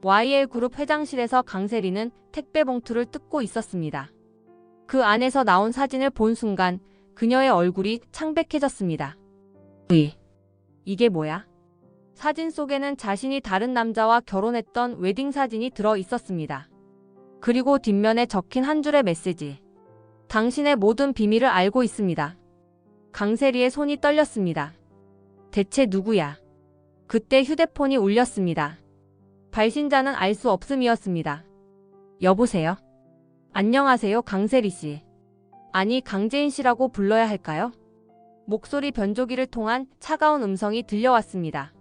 YL그룹 회장실에서 강세리는 택배 봉투를 뜯고 있었습니다. 그 안에서 나온 사진을 본 순간 그녀의 얼굴이 창백해졌습니다. 이게 뭐야? 사진 속에는 자신이 다른 남자와 결혼했던 웨딩 사진이 들어 있었습니다. 그리고 뒷면에 적힌 한 줄의 메시지. 당신의 모든 비밀을 알고 있습니다. 강세리의 손이 떨렸습니다. 대체 누구야? 그때 휴대폰이 울렸습니다. 발신자는 알 수 없음이었습니다. 여보세요? 안녕하세요, 강세리 씨. 아니, 강재인 씨라고 불러야 할까요? 목소리 변조기를 통한 차가운 음성이 들려왔습니다.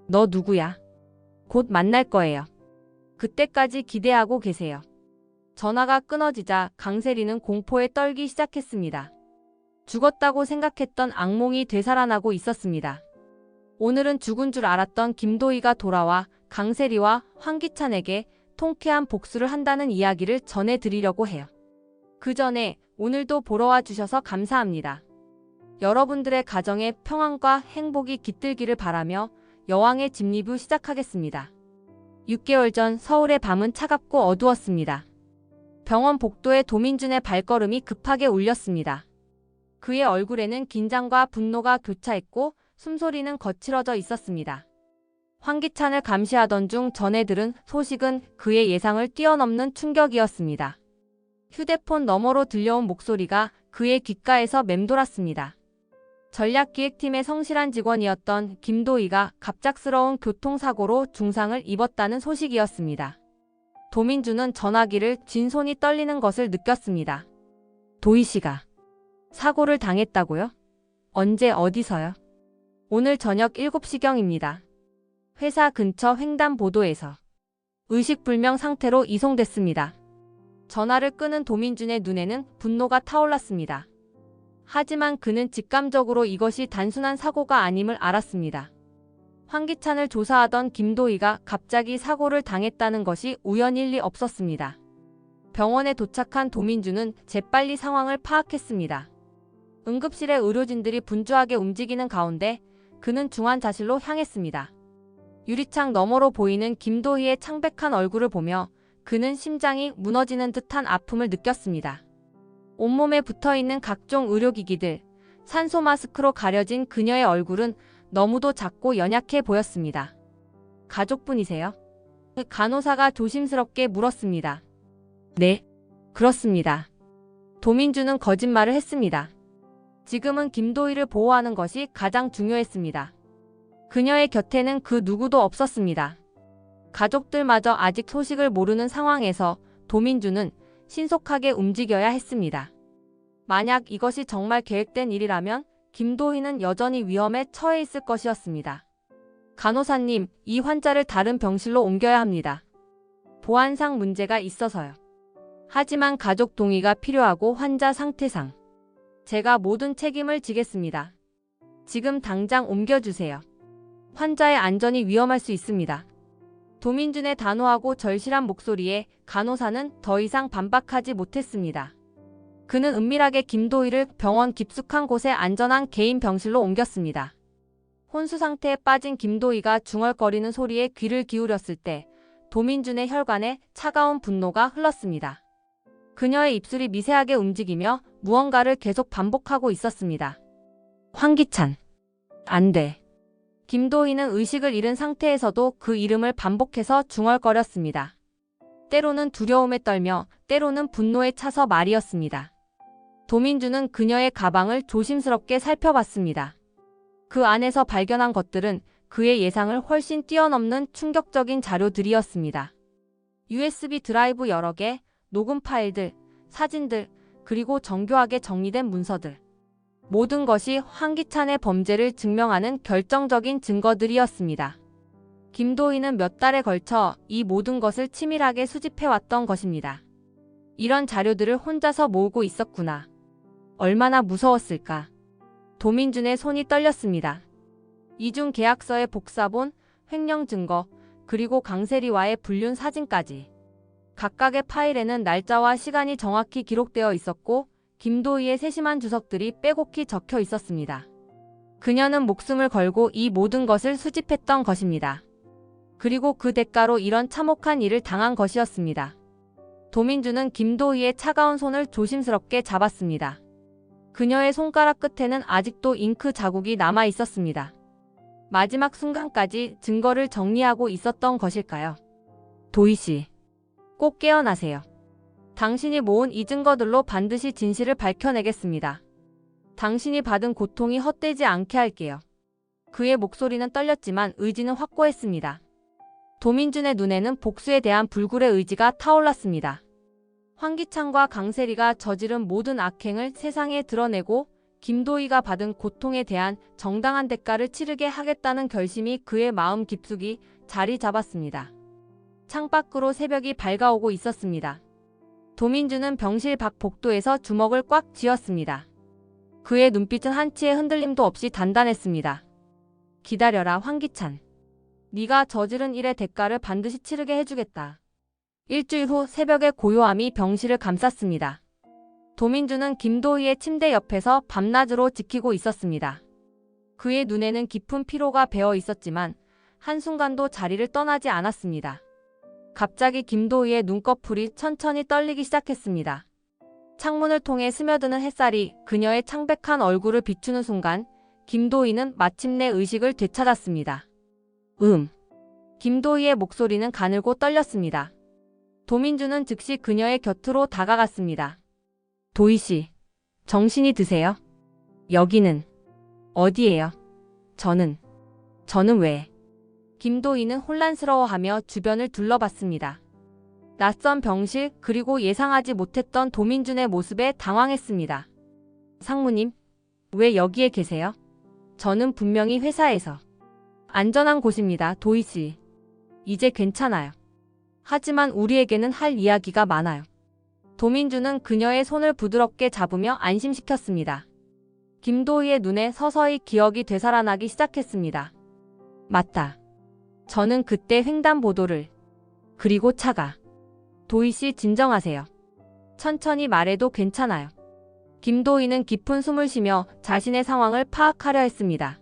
너 누구야? 곧 만날 거예요. 그때까지 기대하고 계세요. 전화가 끊어지자 강세리는 공포에 떨기 시작했습니다. 죽었다고 생각했던 악몽이 되살아나고 있었습니다. 오늘은 죽은 줄 알았던 김도희가 돌아와 강세리와 황기찬에게 통쾌한 복수를 한다는 이야기를 전해드리려고 해요. 그 전에 오늘도 보러 와 주셔서 감사합니다. 여러분들의 가정에 평안과 행복이 깃들기를 바라며 여왕의 집 리뷰 시작하겠습니다. 6개월 전 서울의 밤은 차갑고 어두웠습니다. 병원 복도에 도민준의 발걸음이 급하게 울렸습니다. 그의 얼굴에는 긴장과 분노가 교차했고 숨소리는 거칠어져 있었습니다. 황기찬을 감시하던 중 전해 들은 소식은 그의 예상을 뛰어넘는 충격이었습니다. 휴대폰 너머로 들려온 목소리가 그의 귓가에서 맴돌았습니다. 전략기획팀의 성실한 직원이었던 김도희가 갑작스러운 교통사고로 중상을 입었다는 소식이었습니다. 도민준은 전화기를 쥔 손이 떨리는 것을 느꼈습니다. 도희 씨가 사고를 당했다고요? 언제 어디서요? 오늘 저녁 7시경입니다. 회사 근처 횡단보도에서 의식불명 상태로 이송됐습니다. 전화를 끄는 도민준의 눈에는 분노가 타올랐습니다. 하지만 그는 직감적으로 이것이 단순한 사고가 아님을 알았습니다. 황기찬을 조사하던 김도희가 갑자기 사고를 당했다는 것이 우연일 리 없었습니다. 병원에 도착한 도민준은 재빨리 상황을 파악했습니다. 응급실의 의료진들이 분주하게 움직이는 가운데 그는 중환자실로 향했습니다. 유리창 너머로 보이는 김도희의 창백한 얼굴을 보며 그는 심장이 무너지는 듯한 아픔을 느꼈습니다. 온몸에 붙어있는 각종 의료기기들, 산소 마스크로 가려진 그녀의 얼굴은 너무도 작고 연약해 보였습니다. 가족분이세요? 간호사가 조심스럽게 물었습니다. 네, 그렇습니다. 도민준은 거짓말을 했습니다. 지금은 김도희를 보호하는 것이 가장 중요했습니다. 그녀의 곁에는 그 누구도 없었습니다. 가족들마저 아직 소식을 모르는 상황에서 도민준은 신속하게 움직여야 했습니다. 만약 이것이 정말 계획된 일이라면 김도희는 여전히 위험에 처해 있을 것이었습니다. 간호사님, 이 환자를 다른 병실로 옮겨야 합니다. 보안상 문제가 있어서요. 하지만 가족 동의가 필요하고 환자 상태상 제가 모든 책임을 지겠습니다. 지금 당장 옮겨주세요. 환자의 안전이 위험할 수 있습니다. 도민준의 단호하고 절실한 목소리에 간호사는 더 이상 반박하지 못했습니다. 그는 은밀하게 김도희를 병원 깊숙한 곳에 안전한 개인 병실로 옮겼습니다. 혼수 상태에 빠진 김도희가 중얼거리는 소리에 귀를 기울였을 때 도민준의 혈관에 차가운 분노가 흘렀습니다. 그녀의 입술이 미세하게 움직이며 무언가를 계속 반복하고 있었습니다. 황기찬. 안 돼. 김도희는 의식을 잃은 상태에서도 그 이름을 반복해서 중얼거렸습니다. 때로는 두려움에 떨며 때로는 분노에 차서 말이었습니다. 도민준은 그녀의 가방을 조심스럽게 살펴봤습니다. 그 안에서 발견한 것들은 그의 예상을 훨씬 뛰어넘는 충격적인 자료들이었습니다. USB 드라이브 여러 개, 녹음 파일들, 사진들, 그리고 정교하게 정리된 문서들. 모든 것이 황기찬의 범죄를 증명하는 결정적인 증거들이었습니다. 김도희는 몇 달에 걸쳐 이 모든 것을 치밀하게 수집해왔던 것입니다. 이런 자료들을 혼자서 모으고 있었구나. 얼마나 무서웠을까. 도민준의 손이 떨렸습니다. 이중 계약서의 복사본, 횡령 증거, 그리고 강세리와의 불륜 사진까지. 각각의 파일에는 날짜와 시간이 정확히 기록되어 있었고 김도희의 세심한 주석들이 빼곡히 적혀 있었습니다. 그녀는 목숨을 걸고 이 모든 것을 수집했던 것입니다. 그리고 그 대가로 이런 참혹한 일을 당한 것이었습니다. 도민주는 김도희의 차가운 손을 조심스럽게 잡았습니다. 그녀의 손가락 끝에는 아직도 잉크 자국이 남아 있었습니다. 마지막 순간까지 증거를 정리하고 있었던 것일까요? 도희 씨, 꼭 깨어나세요. 당신이 모은 이 증거들로 반드시 진실을 밝혀내겠습니다. 당신이 받은 고통이 헛되지 않게 할게요. 그의 목소리는 떨렸지만 의지는 확고했습니다. 도민준의 눈에는 복수에 대한 불굴의 의지가 타올랐습니다. 황기찬과 강세리가 저지른 모든 악행을 세상에 드러내고 김도희가 받은 고통에 대한 정당한 대가를 치르게 하겠다는 결심이 그의 마음 깊숙이 자리 잡았습니다. 창밖으로 새벽이 밝아오고 있었습니다. 도민주는 병실 밖 복도에서 주먹을 꽉 쥐었습니다. 그의 눈빛은 한치의 흔들림도 없이 단단했습니다. 기다려라, 황기찬. 네가 저지른 일의 대가를 반드시 치르게 해주겠다. 일주일 후 새벽의 고요함이 병실을 감쌌습니다. 도민주는 김도희의 침대 옆에서 밤낮으로 지키고 있었습니다. 그의 눈에는 깊은 피로가 배어 있었지만 한순간도 자리를 떠나지 않았습니다. 갑자기 김도희의 눈꺼풀이 천천히 떨리기 시작했습니다. 창문을 통해 스며드는 햇살이 그녀의 창백한 얼굴을 비추는 순간 김도희는 마침내 의식을 되찾았습니다. 김도희의 목소리는 가늘고 떨렸습니다. 도민주는 즉시 그녀의 곁으로 다가갔습니다. 도희 씨, 정신이 드세요? 여기는 어디예요? 저는 왜? 김도희는 혼란스러워하며 주변을 둘러봤습니다. 낯선 병실 그리고 예상하지 못했던 도민준의 모습에 당황했습니다. 상무님, 왜 여기에 계세요? 저는 분명히 회사에서. 안전한 곳입니다, 도희 씨. 이제 괜찮아요. 하지만 우리에게는 할 이야기가 많아요. 도민주는 그녀의 손을 부드럽게 잡으며 안심시켰습니다. 김도희의 눈에 서서히 기억이 되살아나기 시작했습니다. 맞다. 저는 그때 횡단보도를. 그리고 차가. 도희 씨, 진정하세요. 천천히 말해도 괜찮아요. 김도희는 깊은 숨을 쉬며 자신의 상황을 파악하려 했습니다.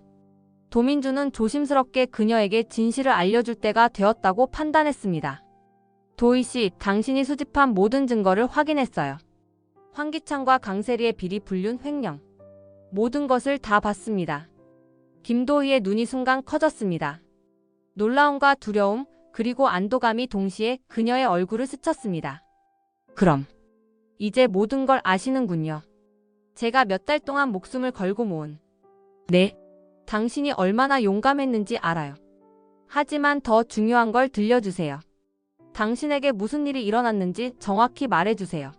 도민주는 조심스럽게 그녀에게 진실을 알려줄 때가 되었다고 판단했습니다. 도희 씨, 당신이 수집한 모든 증거를 확인했어요. 황기찬과 강세리의 비리 불륜 횡령. 모든 것을 다 봤습니다. 김도희의 눈이 순간 커졌습니다. 놀라움과 두려움, 그리고 안도감이 동시에 그녀의 얼굴을 스쳤습니다. 그럼 이제 모든 걸 아시는군요. 제가 몇 달 동안 목숨을 걸고 모은. 네, 당신이 얼마나 용감했는지 알아요. 하지만 더 중요한 걸 들려주세요. 당신에게 무슨 일이 일어났는지 정확히 말해주세요.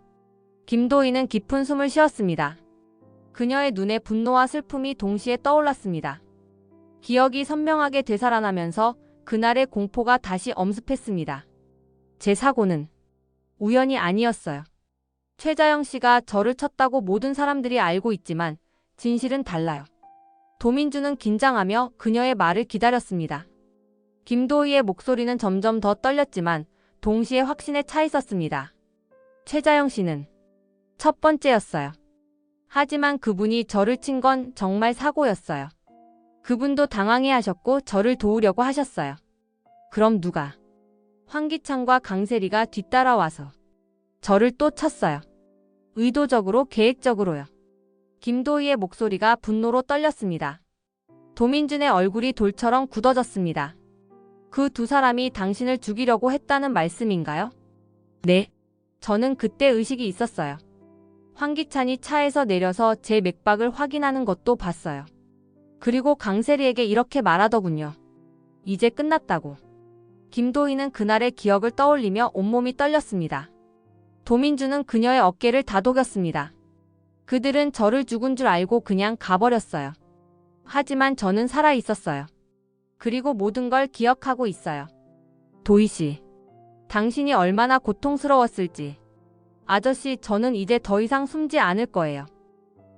김도희는 깊은 숨을 쉬었습니다. 그녀의 눈에 분노와 슬픔이 동시에 떠올랐습니다. 기억이 선명하게 되살아나면서 그날의 공포가 다시 엄습했습니다. 제 사고는 우연이 아니었어요. 최자영 씨가 저를 쳤다고 모든 사람들이 알고 있지만 진실은 달라요. 도민주는 긴장하며 그녀의 말을 기다렸습니다. 김도희의 목소리는 점점 더 떨렸지만 동시에 확신에 차 있었습니다. 최자영 씨는 첫 번째였어요. 하지만 그분이 저를 친 건 정말 사고였어요. 그분도 당황해하셨고 저를 도우려고 하셨어요. 그럼 누가? 황기찬과 강세리가 뒤따라와서 저를 또 쳤어요. 의도적으로, 계획적으로요. 김도희의 목소리가 분노로 떨렸습니다. 도민준의 얼굴이 돌처럼 굳어졌습니다. 그 두 사람이 당신을 죽이려고 했다는 말씀인가요? 네. 저는 그때 의식이 있었어요. 황기찬이 차에서 내려서 제 맥박을 확인하는 것도 봤어요. 그리고 강세리에게 이렇게 말하더군요. 이제 끝났다고. 김도희는 그날의 기억을 떠올리며 온몸이 떨렸습니다. 도민주는 그녀의 어깨를 다독였습니다. 그들은 저를 죽은 줄 알고 그냥 가버렸어요. 하지만 저는 살아 있었어요. 그리고 모든 걸 기억하고 있어요. 도희 씨, 당신이 얼마나 고통스러웠을지. 아저씨, 저는 이제 더 이상 숨지 않을 거예요.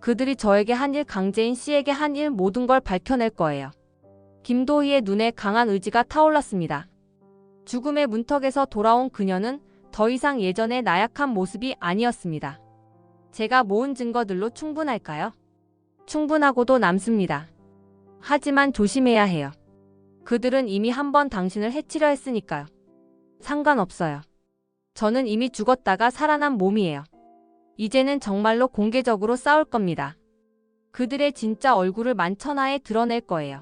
그들이 저에게 한 일, 강재인 씨에게 한 일, 모든 걸 밝혀낼 거예요. 김도희의 눈에 강한 의지가 타올랐습니다. 죽음의 문턱에서 돌아온 그녀는 더 이상 예전의 나약한 모습이 아니었습니다. 제가 모은 증거들로 충분할까요? 충분하고도 남습니다. 하지만 조심해야 해요. 그들은 이미 한 번 당신을 해치려 했으니까요. 상관없어요. 저는 이미 죽었다가 살아난 몸이에요. 이제는 정말로 공개적으로 싸울 겁니다. 그들의 진짜 얼굴을 만천하에 드러낼 거예요.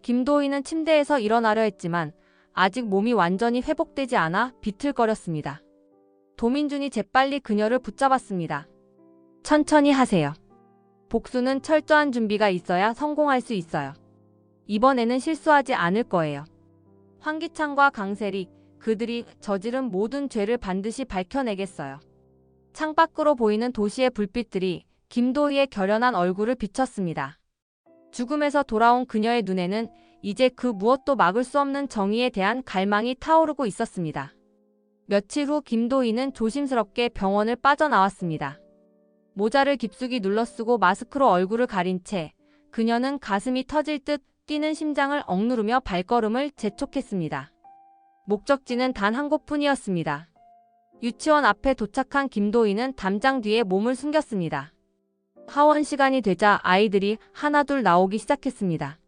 김도희는 침대에서 일어나려 했지만 아직 몸이 완전히 회복되지 않아 비틀거렸습니다. 도민준이 재빨리 그녀를 붙잡았습니다. 천천히 하세요. 복수는 철저한 준비가 있어야 성공할 수 있어요. 이번에는 실수하지 않을 거예요. 황기찬과 강세리, 그들이 저지른 모든 죄를 반드시 밝혀내겠어요. 창밖으로 보이는 도시의 불빛들이 김도희의 결연한 얼굴을 비췄습니다. 죽음에서 돌아온 그녀의 눈에는 이제 그 무엇도 막을 수 없는 정의에 대한 갈망이 타오르고 있었습니다. 며칠 후 김도희는 조심스럽게 병원을 빠져나왔습니다. 모자를 깊숙이 눌러쓰고 마스크로 얼굴을 가린 채 그녀는 가슴이 터질 듯 뛰는 심장을 억누르며 발걸음을 재촉했습니다. 목적지는 단 한 곳뿐이었습니다. 유치원 앞에 도착한 김도희는 담장 뒤에 몸을 숨겼습니다. 하원 시간이 되자 아이들이 하나둘 나오기 시작했습니다.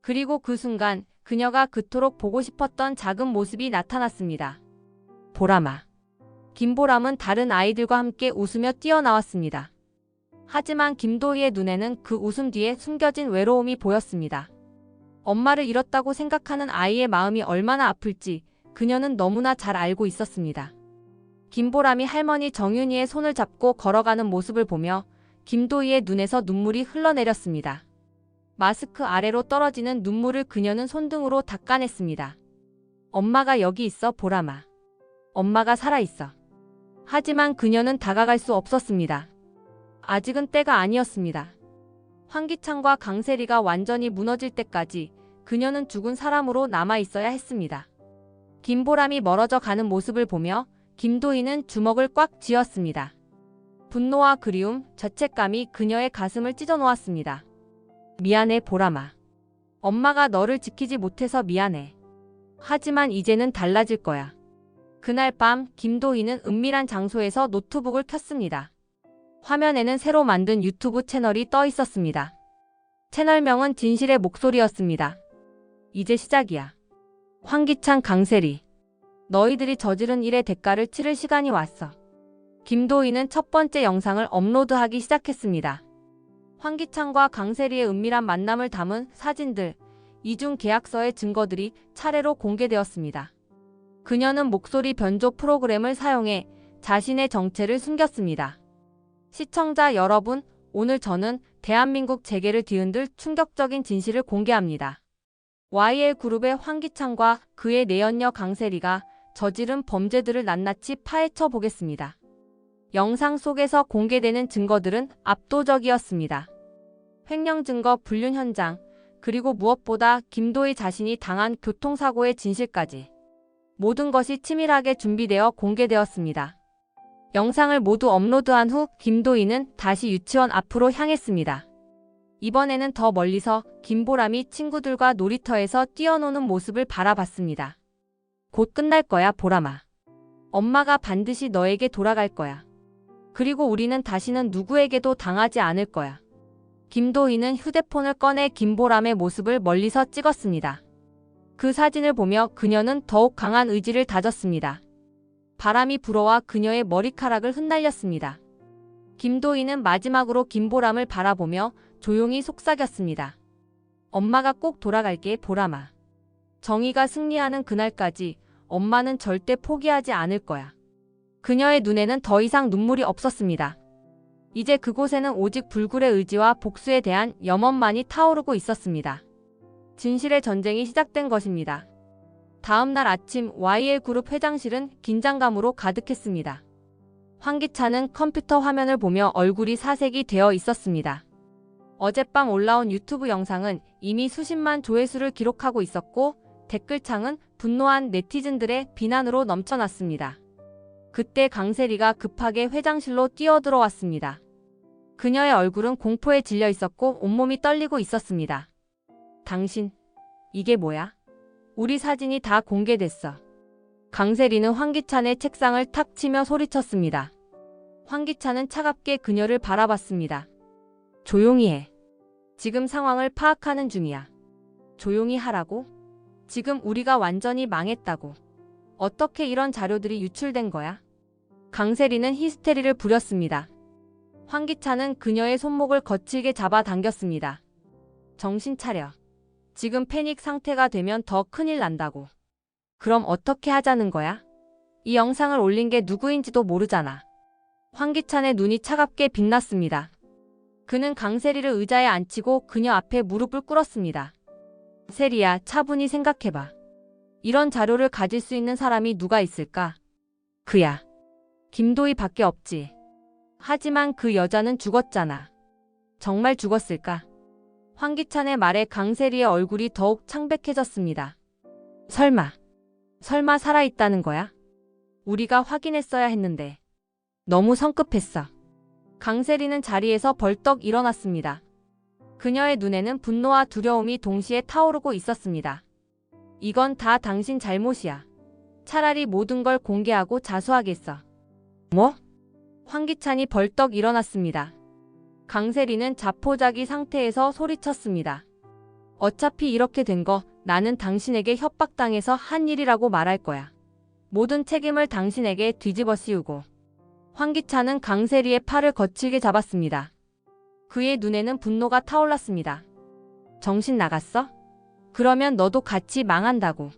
그리고 그 순간 그녀가 그토록 보고 싶었던 작은 모습이 나타났습니다. 보람아. 김보람은 다른 아이들과 함께 웃으며 뛰어나왔습니다. 하지만 김도희의 눈에는 그 웃음 뒤에 숨겨진 외로움이 보였습니다. 엄마를 잃었다고 생각하는 아이의 마음이 얼마나 아플지 그녀는 너무나 잘 알고 있었습니다. 김보람이 할머니 정윤이의 손을 잡고 걸어가는 모습을 보며 김도희의 눈에서 눈물이 흘러내렸습니다. 마스크 아래로 떨어지는 눈물을 그녀는 손등으로 닦아냈습니다. 엄마가 여기 있어, 보람아. 엄마가 살아있어. 하지만 그녀는 다가갈 수 없었습니다. 아직은 때가 아니었습니다. 황기찬과 강세리가 완전히 무너질 때까지 그녀는 죽은 사람으로 남아있어야 했습니다. 김보람이 멀어져 가는 모습을 보며 김도희는 주먹을 꽉 쥐었습니다. 분노와 그리움, 죄책감이 그녀의 가슴을 찢어놓았습니다. 미안해, 보람아. 엄마가 너를 지키지 못해서 미안해. 하지만 이제는 달라질 거야. 그날 밤 김도희는 은밀한 장소에서 노트북을 켰습니다. 화면에는 새로 만든 유튜브 채널이 떠 있었습니다. 채널명은 진실의 목소리였습니다. 이제 시작이야. 황기찬, 강세리. 너희들이 저지른 일의 대가를 치를 시간이 왔어. 김도희는 첫 번째 영상을 업로드하기 시작했습니다. 황기찬과 강세리의 은밀한 만남을 담은 사진들, 이중 계약서의 증거들이 차례로 공개되었습니다. 그녀는 목소리 변조 프로그램을 사용해 자신의 정체를 숨겼습니다. 시청자 여러분, 오늘 저는 대한민국 재계를 뒤흔들 충격적인 진실을 공개합니다. YL그룹의 황기찬과 그의 내연녀 강세리가 저지른 범죄들을 낱낱이 파헤쳐 보겠습니다. 영상 속에서 공개되는 증거들은 압도적이었습니다. 횡령 증거 불륜 현장, 그리고 무엇보다 김도희 자신이 당한 교통사고의 진실까지. 모든 것이 치밀하게 준비되어 공개되었습니다. 영상을 모두 업로드한 후 김도희는 다시 유치원 앞으로 향했습니다. 이번에는 더 멀리서 김보람이 친구들과 놀이터에서 뛰어노는 모습을 바라봤습니다. 곧 끝날 거야, 보람아. 엄마가 반드시 너에게 돌아갈 거야. 그리고 우리는 다시는 누구에게도 당하지 않을 거야. 김도희는 휴대폰을 꺼내 김보람의 모습을 멀리서 찍었습니다. 그 사진을 보며 그녀는 더욱 강한 의지를 다졌습니다. 바람이 불어와 그녀의 머리카락을 흩날렸습니다. 김도희는 마지막으로 김보람을 바라보며 조용히 속삭였습니다. 엄마가 꼭 돌아갈게, 보람아. 정의가 승리하는 그날까지 엄마는 절대 포기하지 않을 거야. 그녀의 눈에는 더 이상 눈물이 없었습니다. 이제 그곳에는 오직 불굴의 의지와 복수에 대한 염원만이 타오르고 있었습니다. 진실의 전쟁이 시작된 것입니다. 다음 날 아침 YL그룹 회장실은 긴장감으로 가득했습니다. 황기찬은 컴퓨터 화면을 보며 얼굴이 사색이 되어 있었습니다. 어젯밤 올라온 유튜브 영상은 이미 수십만 조회수를 기록하고 있었고 댓글창은 분노한 네티즌들의 비난으로 넘쳐났습니다. 그때 강세리가 급하게 회장실로 뛰어들어왔습니다. 그녀의 얼굴은 공포에 질려 있었고 온몸이 떨리고 있었습니다. 당신, 이게 뭐야? 우리 사진이 다 공개됐어. 강세리는 황기찬의 책상을 탁 치며 소리쳤습니다. 황기찬은 차갑게 그녀를 바라봤습니다. 조용히 해. 지금 상황을 파악하는 중이야. 조용히 하라고? 지금 우리가 완전히 망했다고. 어떻게 이런 자료들이 유출된 거야? 강세리는 히스테리를 부렸습니다. 황기찬은 그녀의 손목을 거칠게 잡아당겼습니다. 정신 차려. 지금 패닉 상태가 되면 더 큰일 난다고. 그럼 어떻게 하자는 거야? 이 영상을 올린 게 누구인지도 모르잖아. 황기찬의 눈이 차갑게 빛났습니다. 그는 강세리를 의자에 앉히고 그녀 앞에 무릎을 꿇었습니다. 세리야, 차분히 생각해봐. 이런 자료를 가질 수 있는 사람이 누가 있을까? 그야. 김도희 밖에 없지. 하지만 그 여자는 죽었잖아. 정말 죽었을까? 황기찬의 말에 강세리의 얼굴이 더욱 창백해졌습니다. 설마 살아있다는 거야? 우리가 확인했어야 했는데. 너무 성급했어. 강세리는 자리에서 벌떡 일어났습니다. 그녀의 눈에는 분노와 두려움이 동시에 타오르고 있었습니다. 이건 다 당신 잘못이야. 차라리 모든 걸 공개하고 자수하겠어. 뭐? 황기찬이 벌떡 일어났습니다. 강세리는 자포자기 상태에서 소리쳤습니다. 어차피 이렇게 된 거 나는 당신에게 협박당해서 한 일이라고 말할 거야. 모든 책임을 당신에게 뒤집어 씌우고. 황기찬은 강세리의 팔을 거칠게 잡았습니다. 그의 눈에는 분노가 타올랐습니다. 정신 나갔어? 그러면 너도 같이 망한다고.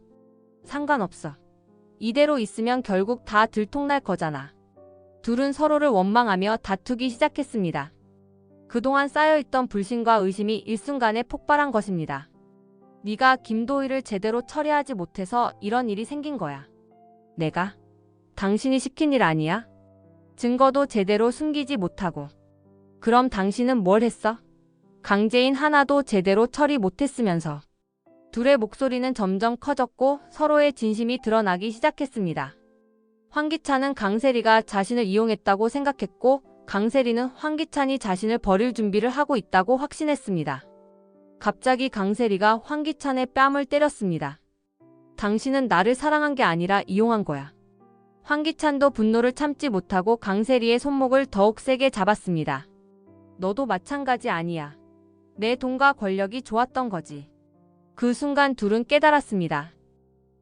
상관없어. 이대로 있으면 결국 다 들통날 거잖아. 둘은 서로를 원망하며 다투기 시작했습니다. 그동안 쌓여있던 불신과 의심이 일순간에 폭발한 것입니다. 네가 김도희를 제대로 처리하지 못해서 이런 일이 생긴 거야. 내가? 당신이 시킨 일 아니야? 증거도 제대로 숨기지 못하고. 그럼 당신은 뭘 했어? 강제인 하나도 제대로 처리 못했으면서. 둘의 목소리는 점점 커졌고 서로의 진심이 드러나기 시작했습니다. 황기찬은 강세리가 자신을 이용했다고 생각했고 강세리는 황기찬이 자신을 버릴 준비를 하고 있다고 확신했습니다. 갑자기 강세리가 황기찬의 뺨을 때렸습니다. 당신은 나를 사랑한 게 아니라 이용한 거야. 황기찬도 분노를 참지 못하고 강세리의 손목을 더욱 세게 잡았습니다. 너도 마찬가지 아니야. 내 돈과 권력이 좋았던 거지. 그 순간 둘은 깨달았습니다.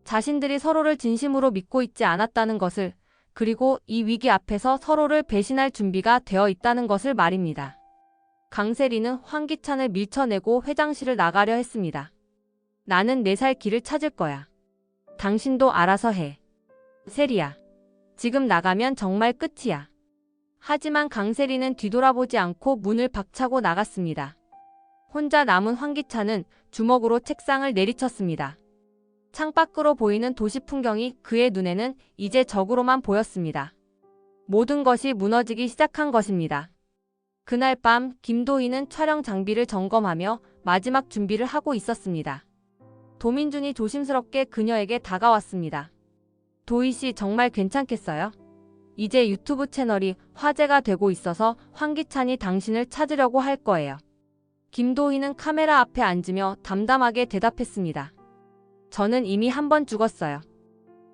자신들이 서로를 진심으로 믿고 있지 않았다는 것을, 그리고 이 위기 앞에서 서로를 배신할 준비가 되어 있다는 것을 말입니다. 강세리는 황기찬을 밀쳐내고 회장실을 나가려 했습니다. 나는 내 살 길을 찾을 거야. 당신도 알아서 해. 세리야. 지금 나가면 정말 끝이야. 하지만 강세리는 뒤돌아보지 않고 문을 박차고 나갔습니다. 혼자 남은 황기찬은 주먹으로 책상을 내리쳤습니다. 창밖으로 보이는 도시 풍경이 그의 눈에는 이제 적으로만 보였습니다. 모든 것이 무너지기 시작한 것입니다. 그날 밤 김도희는 촬영 장비를 점검하며 마지막 준비를 하고 있었습니다. 도민준이 조심스럽게 그녀에게 다가왔습니다. 도희 씨 정말 괜찮겠어요? 이제 유튜브 채널이 화제가 되고 있어서 황기찬이 당신을 찾으려고 할 거예요. 김도희는 카메라 앞에 앉으며 담담하게 대답했습니다. 저는 이미 한 번 죽었어요.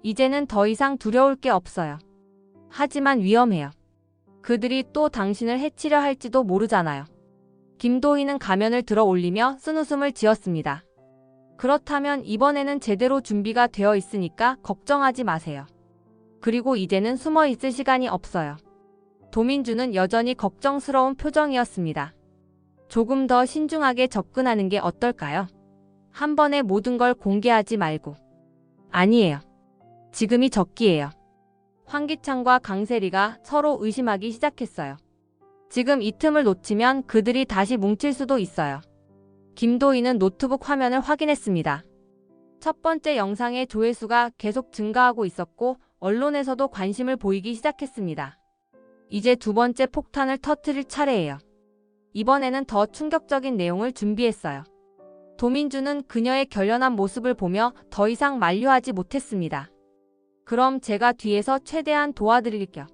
이제는 더 이상 두려울 게 없어요. 하지만 위험해요. 그들이 또 당신을 해치려 할지도 모르잖아요. 김도희는 가면을 들어 올리며 쓴웃음을 지었습니다. 그렇다면 이번에는 제대로 준비가 되어 있으니까 걱정하지 마세요. 그리고 이제는 숨어 있을 시간이 없어요. 도민주는 여전히 걱정스러운 표정이었습니다. 조금 더 신중하게 접근하는 게 어떨까요? 한 번에 모든 걸 공개하지 말고. 아니에요. 지금이 적기예요. 황기찬과 강세리가 서로 의심하기 시작했어요. 지금 이 틈을 놓치면 그들이 다시 뭉칠 수도 있어요. 김도희는 노트북 화면을 확인했습니다. 첫 번째 영상의 조회수가 계속 증가하고 있었고 언론에서도 관심을 보이기 시작했습니다. 이제 두 번째 폭탄을 터뜨릴 차례예요. 이번에는 더 충격적인 내용을 준비했어요. 도민주는 그녀의 결연한 모습을 보며 더 이상 만류하지 못했습니다. 그럼 제가 뒤에서 최대한 도와드릴게요.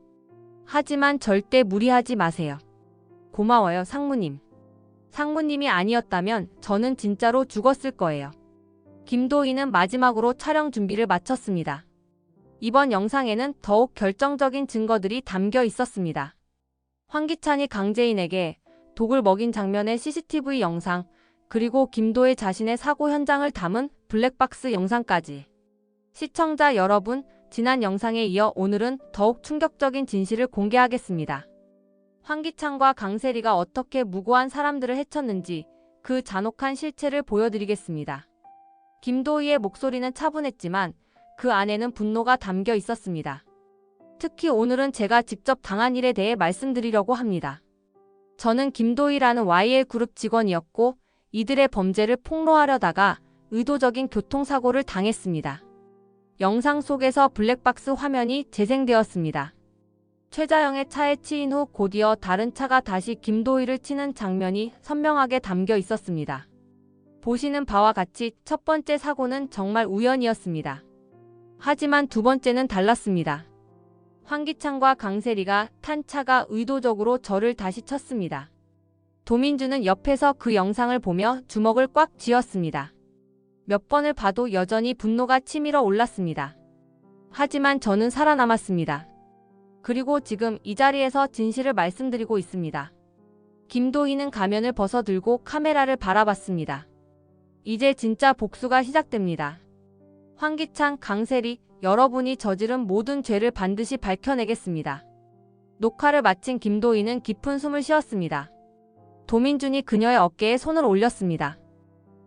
하지만 절대 무리하지 마세요. 고마워요, 상무님. 상무님이 아니었다면 저는 진짜로 죽었을 거예요. 김도희는 마지막으로 촬영 준비를 마쳤습니다. 이번 영상에는 더욱 결정적인 증거들이 담겨 있었습니다. 황기찬이 강재인에게 독을 먹인 장면의 CCTV 영상, 그리고 김도희 자신의 사고 현장을 담은 블랙박스 영상까지. 시청자 여러분, 지난 영상에 이어 오늘은 더욱 충격적인 진실을 공개하겠습니다. 황기찬과 강세리가 어떻게 무고한 사람들을 해쳤는지 그 잔혹한 실체를 보여드리겠습니다. 김도희의 목소리는 차분했지만 그 안에는 분노가 담겨 있었습니다. 특히 오늘은 제가 직접 당한 일에 대해 말씀드리려고 합니다. 저는 김도희라는 YL그룹 직원이었고 이들의 범죄를 폭로하려다가 의도적인 교통사고를 당했습니다. 영상 속에서 블랙박스 화면이 재생되었습니다. 최자영의 차에 치인 후 곧이어 다른 차가 다시 김도희를 치는 장면이 선명하게 담겨 있었습니다. 보시는 바와 같이 첫 번째 사고는 정말 우연이었습니다. 하지만 두 번째는 달랐습니다. 황기찬과 강세리가 탄 차가 의도적으로 저를 다시 쳤습니다. 도민주는 옆에서 그 영상을 보며 주먹을 꽉 쥐었습니다. 몇 번을 봐도 여전히 분노가 치밀어 올랐습니다. 하지만 저는 살아남았습니다. 그리고 지금 이 자리에서 진실을 말씀드리고 있습니다. 김도희는 가면을 벗어들고 카메라를 바라봤습니다. 이제 진짜 복수가 시작됩니다. 황기찬, 강세리, 여러분이 저지른 모든 죄를 반드시 밝혀내겠습니다. 녹화를 마친 김도희는 깊은 숨을 쉬었습니다. 도민준이 그녀의 어깨에 손을 올렸습니다.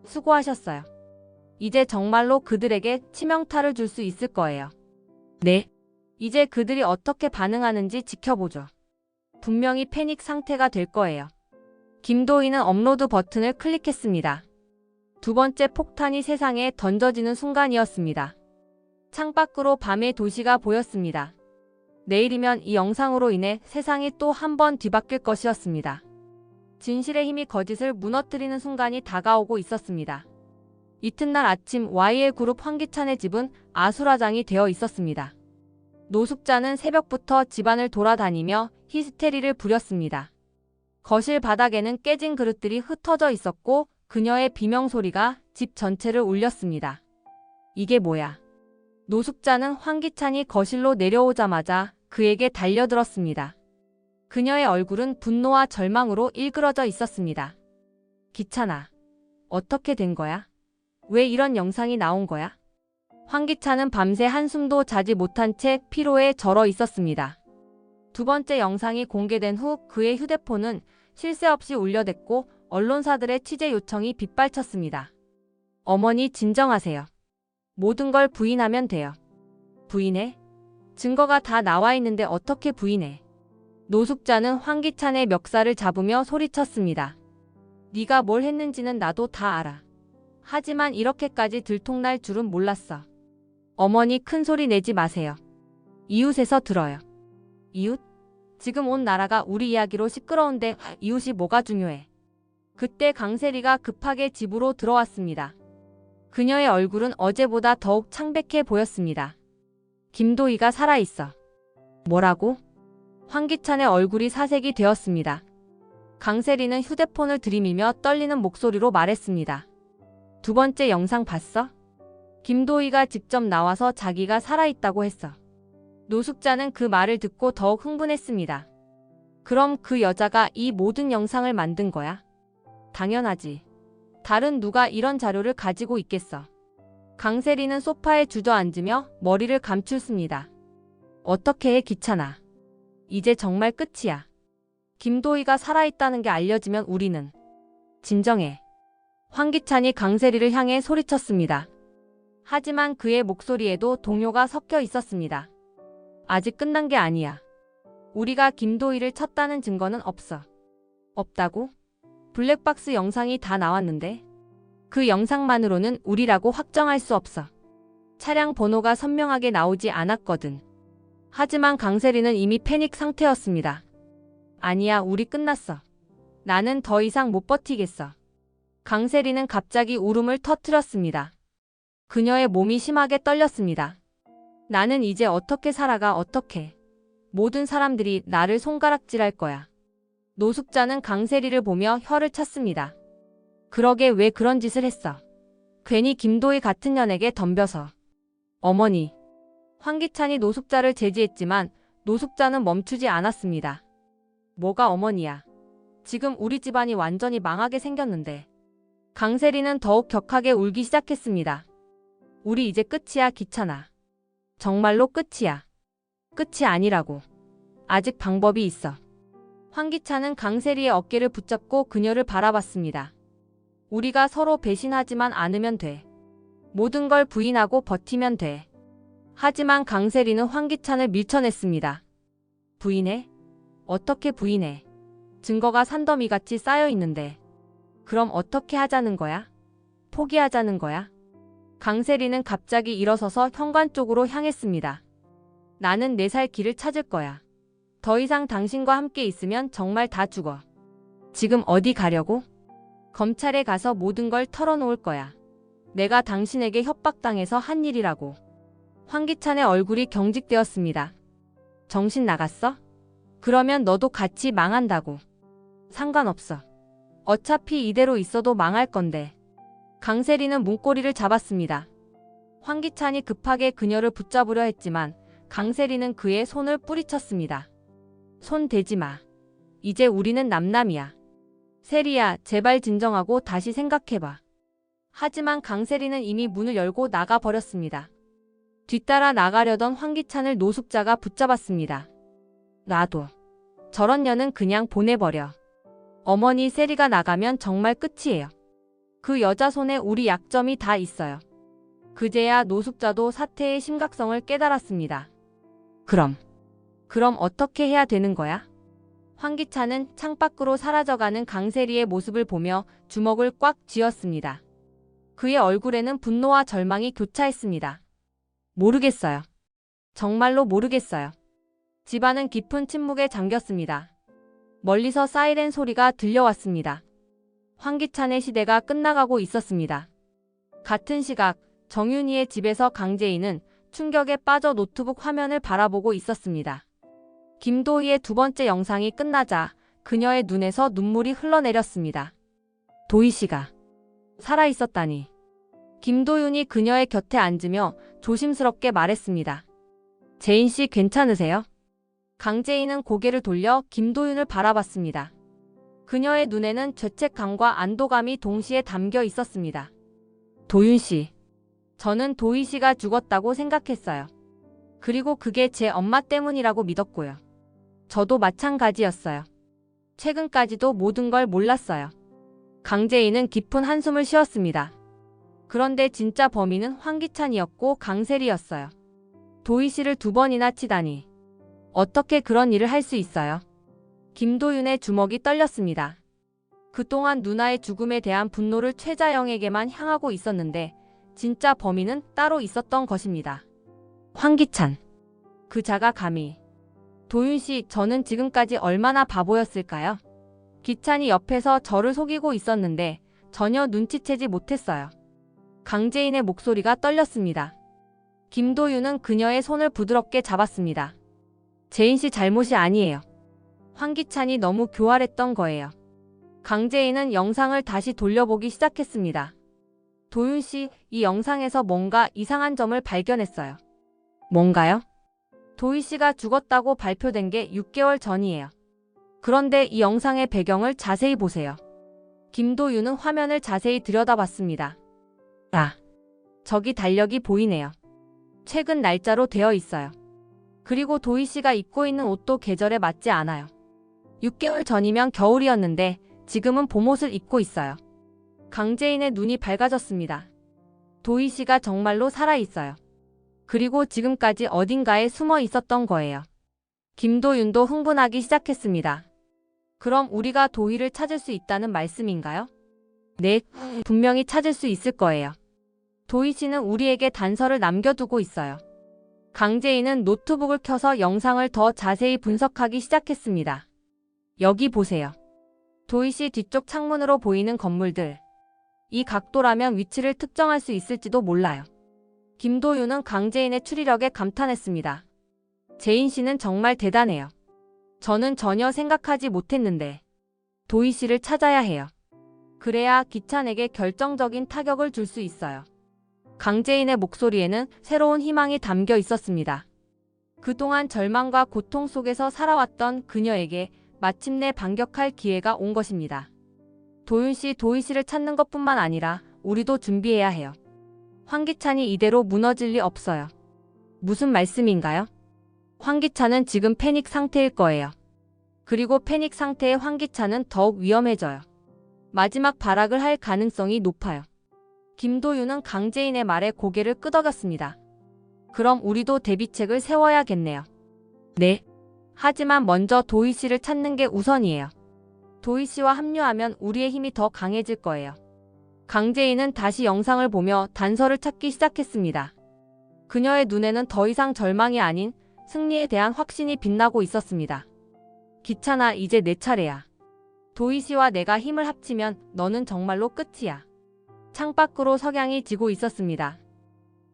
수고하셨어요. 이제 정말로 그들에게 치명타를 줄 수 있을 거예요. 네. 이제 그들이 어떻게 반응하는지 지켜보죠. 분명히 패닉 상태가 될 거예요. 김도희는 업로드 버튼을 클릭했습니다. 두 번째 폭탄이 세상에 던져지는 순간이었습니다. 창밖으로 밤의 도시가 보였습니다. 내일이면 이 영상으로 인해 세상이 또 한 번 뒤바뀔 것이었습니다. 진실의 힘이 거짓을 무너뜨리는 순간이 다가오고 있었습니다. 이튿날 아침 YL그룹 황기찬의 집은 아수라장이 되어 있었습니다. 노숙자는 새벽부터 집안을 돌아다니며 히스테리를 부렸습니다. 거실 바닥에는 깨진 그릇들이 흩어져 있었고 그녀의 비명소리가 집 전체를 울렸습니다. 이게 뭐야? 노숙자는 황기찬이 거실로 내려오자마자 그에게 달려들었습니다. 그녀의 얼굴은 분노와 절망으로 일그러져 있었습니다. 기찬아, 어떻게 된 거야? 왜 이런 영상이 나온 거야? 황기찬은 밤새 한숨도 자지 못한 채 피로에 절어 있었습니다. 두 번째 영상이 공개된 후 그의 휴대폰은 쉴 새 없이 울려댔고 언론사들의 취재 요청이 빗발쳤습니다. 어머니 진정하세요. 모든 걸 부인하면 돼요. 부인해? 증거가 다 나와 있는데 어떻게 부인해? 노숙자는 황기찬의 멱살을 잡으며 소리쳤습니다. 네가 뭘 했는지는 나도 다 알아. 하지만 이렇게까지 들통날 줄은 몰랐어. 어머니 큰 소리 내지 마세요. 이웃에서 들어요. 이웃? 지금 온 나라가 우리 이야기로 시끄러운데 이웃이 뭐가 중요해? 그때 강세리가 급하게 집으로 들어왔습니다. 그녀의 얼굴은 어제보다 더욱 창백해 보였습니다. 김도희가 살아있어. 뭐라고? 황기찬의 얼굴이 사색이 되었습니다. 강세리는 휴대폰을 들이밀며 떨리는 목소리로 말했습니다. 두 번째 영상 봤어? 김도희가 직접 나와서 자기가 살아있다고 했어. 노숙자는 그 말을 듣고 더욱 흥분했습니다. 그럼 그 여자가 이 모든 영상을 만든 거야? 당연하지. 다른 누가 이런 자료를 가지고 있겠어. 강세리는 소파에 주저앉으며 머리를 감추습니다. 어떻게 해 기찬아. 이제 정말 끝이야. 김도희가 살아있다는 게 알려지면 우리는. 진정해. 황기찬이 강세리를 향해 소리쳤습니다. 하지만 그의 목소리에도 동요가 섞여 있었습니다. 아직 끝난 게 아니야. 우리가 김도희를 쳤다는 증거는 없어. 없다고? 블랙박스 영상이 다 나왔는데? 그 영상만으로는 우리라고 확정할 수 없어. 차량 번호가 선명하게 나오지 않았거든. 하지만 강세리는 이미 패닉 상태였습니다. 아니야, 우리 끝났어. 나는 더 이상 못 버티겠어. 강세리는 갑자기 울음을 터뜨렸습니다. 그녀의 몸이 심하게 떨렸습니다. 나는 이제 어떻게 살아가 어떻게. 모든 사람들이 나를 손가락질할 거야. 노숙자는 강세리를 보며 혀를 찼습니다. 그러게 왜 그런 짓을 했어. 괜히 김도희 같은 년에게 덤벼서. 어머니. 황기찬이 노숙자를 제지했지만 노숙자는 멈추지 않았습니다. 뭐가 어머니야. 지금 우리 집안이 완전히 망하게 생겼는데. 강세리는 더욱 격하게 울기 시작했습니다. 우리 이제 끝이야, 기찬아. 정말로 끝이야. 끝이 아니라고. 아직 방법이 있어. 황기찬은 강세리의 어깨를 붙잡고 그녀를 바라봤습니다. 우리가 서로 배신하지만 않으면 돼. 모든 걸 부인하고 버티면 돼. 하지만 강세리는 황기찬을 밀쳐냈습니다. 부인해? 어떻게 부인해? 증거가 산더미같이 쌓여 있는데. 그럼 어떻게 하자는 거야? 포기하자는 거야? 강세리는 갑자기 일어서서 현관 쪽으로 향했습니다. 나는 내 살 길을 찾을 거야. 더 이상 당신과 함께 있으면 정말 다 죽어. 지금 어디 가려고? 검찰에 가서 모든 걸 털어놓을 거야. 내가 당신에게 협박당해서 한 일이라고. 황기찬의 얼굴이 경직되었습니다. 정신 나갔어? 그러면 너도 같이 망한다고. 상관없어. 어차피 이대로 있어도 망할 건데. 강세리는 문고리를 잡았습니다. 황기찬이 급하게 그녀를 붙잡으려 했지만 강세리는 그의 손을 뿌리쳤습니다. 손 대지 마. 이제 우리는 남남이야. 세리야, 제발 진정하고 다시 생각해봐. 하지만 강세리는 이미 문을 열고 나가버렸습니다. 뒤따라 나가려던 황기찬을 노숙자가 붙잡았습니다. 놔둬. 저런 년은 그냥 보내버려. 어머니, 세리가 나가면 정말 끝이에요. 그 여자 손에 우리 약점이 다 있어요. 그제야 노숙자도 사태의 심각성을 깨달았습니다. 그럼 어떻게 해야 되는 거야? 황기찬은 창밖으로 사라져가는 강세리의 모습을 보며 주먹을 꽉 쥐었습니다. 그의 얼굴에는 분노와 절망이 교차했습니다. 모르겠어요. 정말로 모르겠어요. 집안은 깊은 침묵에 잠겼습니다. 멀리서 사이렌 소리가 들려왔습니다. 황기찬의 시대가 끝나가고 있었습니다. 같은 시각 정윤희의 집에서 강재인은 충격에 빠져 노트북 화면을 바라보고 있었습니다. 김도희의 두 번째 영상이 끝나자 그녀의 눈에서 눈물이 흘러내렸습니다. 도희 씨가 살아있었다니. 김도윤이 그녀의 곁에 앉으며 조심스럽게 말했습니다. 재인 씨 괜찮으세요? 강재인은 고개를 돌려 김도윤을 바라봤습니다. 그녀의 눈에는 죄책감과 안도감이 동시에 담겨 있었습니다. 도윤 씨, 저는 도희 씨가 죽었다고 생각했어요. 그리고 그게 제 엄마 때문이라고 믿었고요. 저도 마찬가지였어요. 최근까지도 모든 걸 몰랐어요. 강재인은 깊은 한숨을 쉬었습니다. 그런데 진짜 범인은 황기찬이었고 강세리였어요. 도희 씨를 두 번이나 치다니. 어떻게 그런 일을 할 수 있어요? 김도윤의 주먹이 떨렸습니다. 그동안 누나의 죽음에 대한 분노를 최자영에게만 향하고 있었는데 진짜 범인은 따로 있었던 것입니다. 황기찬. 그 자가 감히. 도윤 씨, 저는 지금까지 얼마나 바보였을까요? 기찬이 옆에서 저를 속이고 있었는데 전혀 눈치채지 못했어요. 강재인의 목소리가 떨렸습니다. 김도윤은 그녀의 손을 부드럽게 잡았습니다. 재인 씨 잘못이 아니에요. 황기찬이 너무 교활했던 거예요. 강재인은 영상을 다시 돌려보기 시작했습니다. 도윤 씨, 이 영상에서 뭔가 이상한 점을 발견했어요. 뭔가요? 도희 씨가 죽었다고 발표된 게 6개월 전이에요. 그런데 이 영상의 배경을 자세히 보세요. 김도윤은 화면을 자세히 들여다봤습니다. 아, 저기 달력이 보이네요. 최근 날짜로 되어 있어요. 그리고 도희 씨가 입고 있는 옷도 계절에 맞지 않아요. 6개월 전이면 겨울이었는데 지금은 봄옷을 입고 있어요. 강재인의 눈이 밝아졌습니다. 도희 씨가 정말로 살아있어요. 그리고 지금까지 어딘가에 숨어 있었던 거예요. 김도윤도 흥분하기 시작했습니다. 그럼 우리가 도희를 찾을 수 있다는 말씀인가요? 네, 분명히 찾을 수 있을 거예요. 도희 씨는 우리에게 단서를 남겨두고 있어요. 강재인은 노트북을 켜서 영상을 더 자세히 분석하기 시작했습니다. 여기 보세요. 도희 씨 뒤쪽 창문으로 보이는 건물들. 이 각도라면 위치를 특정할 수 있을지도 몰라요. 김도윤은 강재인의 추리력에 감탄했습니다. 재인 씨는 정말 대단해요. 저는 전혀 생각하지 못했는데 도희 씨를 찾아야 해요. 그래야 기찬에게 결정적인 타격을 줄 수 있어요. 강재인의 목소리에는 새로운 희망이 담겨 있었습니다. 그동안 절망과 고통 속에서 살아왔던 그녀에게 마침내 반격할 기회가 온 것입니다. 도윤 씨, 도희 씨를 찾는 것뿐만 아니라 우리도 준비해야 해요. 황기찬이 이대로 무너질 리 없어요. 무슨 말씀인가요? 황기찬은 지금 패닉 상태일 거예요. 그리고 패닉 상태의 황기찬은 더욱 위험해져요. 마지막 발악을 할 가능성이 높아요. 김도윤은 강재인의 말에 고개를 끄덕였습니다. 그럼 우리도 대비책을 세워야겠네요. 네. 하지만 먼저 도희 씨를 찾는 게 우선이에요. 도희 씨와 합류하면 우리의 힘이 더 강해질 거예요. 강재인은 다시 영상을 보며 단서를 찾기 시작했습니다. 그녀의 눈에는 더 이상 절망이 아닌 승리에 대한 확신이 빛나고 있었습니다. 기찬아, 이제 내 차례야. 도희 씨와 내가 힘을 합치면 너는 정말로 끝이야. 창밖으로 석양이 지고 있었습니다.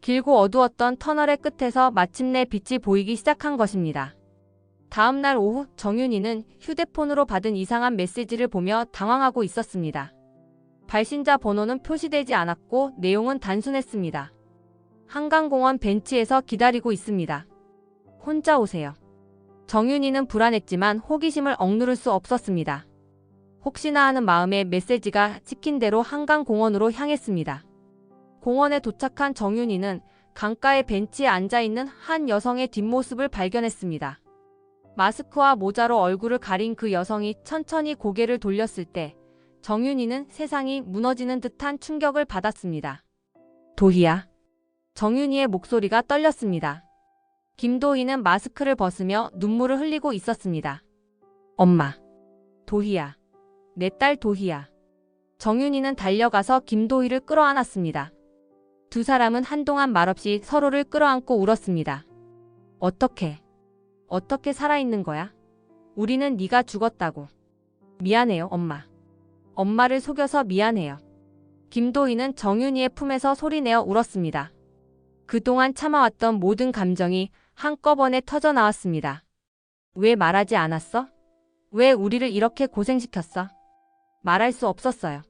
길고 어두웠던 터널의 끝에서 마침내 빛이 보이기 시작한 것입니다. 다음 날 오후 정윤이는 휴대폰으로 받은 이상한 메시지를 보며 당황하고 있었습니다. 발신자 번호는 표시되지 않았고 내용은 단순했습니다. 한강공원 벤치에서 기다리고 있습니다. 혼자 오세요. 정윤이는 불안했지만 호기심을 억누를 수 없었습니다. 혹시나 하는 마음에 메시지가 찍힌 대로 한강공원으로 향했습니다. 공원에 도착한 정윤이는 강가의 벤치에 앉아있는 한 여성의 뒷모습을 발견했습니다. 마스크와 모자로 얼굴을 가린 그 여성이 천천히 고개를 돌렸을 때 정윤이는 세상이 무너지는 듯한 충격을 받았습니다. 도희야. 정윤이의 목소리가 떨렸습니다. 김도희는 마스크를 벗으며 눈물을 흘리고 있었습니다. 엄마. 도희야. 내 딸 도희야. 정윤이는 달려가서 김도희를 끌어안았습니다. 두 사람은 한동안 말없이 서로를 끌어안고 울었습니다. 어떻게 살아있는 거야? 우리는 네가 죽었다고. 미안해요, 엄마. 엄마를 속여서 미안해요. 김도희는 정윤이의 품에서 소리내어 울었습니다. 그동안 참아왔던 모든 감정이 한꺼번에 터져나왔습니다. 왜 말하지 않았어? 왜 우리를 이렇게 고생시켰어? 말할 수 없었어요.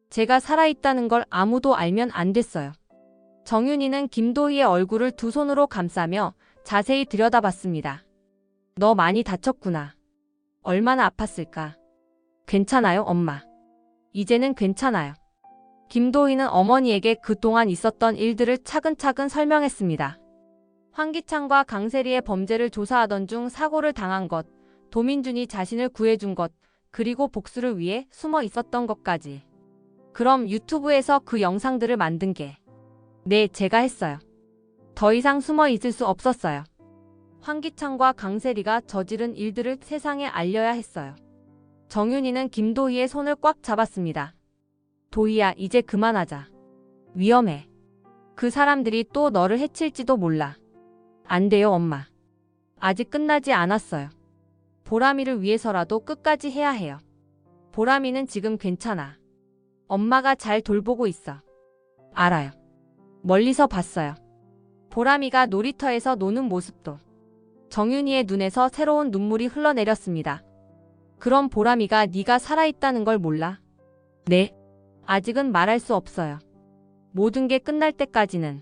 제가 살아있다는 걸 아무도 알면 안 됐어요. 정윤이는 김도희의 얼굴을 두 손으로 감싸며 자세히 들여다봤습니다. 너 많이 다쳤구나. 얼마나 아팠을까? 괜찮아요, 엄마. 이제는 괜찮아요. 김도희는 어머니에게 그동안 있었던 일들을 차근차근 설명했습니다. 황기찬과 강세리의 범죄를 조사하던 중 사고를 당한 것, 도민준이 자신을 구해준 것, 그리고 복수를 위해 숨어 있었던 것까지. 그럼 유튜브에서 그 영상들을 만든 게? 네, 제가 했어요. 더 이상 숨어 있을 수 없었어요. 황기찬과 강세리가 저지른 일들을 세상에 알려야 했어요. 정윤이는 김도희의 손을 꽉 잡았습니다. 도희야, 이제 그만하자. 위험해. 그 사람들이 또 너를 해칠지도 몰라. 안 돼요, 엄마. 아직 끝나지 않았어요. 보람이를 위해서라도 끝까지 해야 해요. 보람이는 지금 괜찮아. 엄마가 잘 돌보고 있어. 알아요. 멀리서 봤어요. 보람이가 놀이터에서 노는 모습도. 정윤이의 눈에서 새로운 눈물이 흘러내렸습니다. 그럼 보람이가 네가 살아있다는 걸 몰라? 네. 아직은 말할 수 없어요. 모든 게 끝날 때까지는.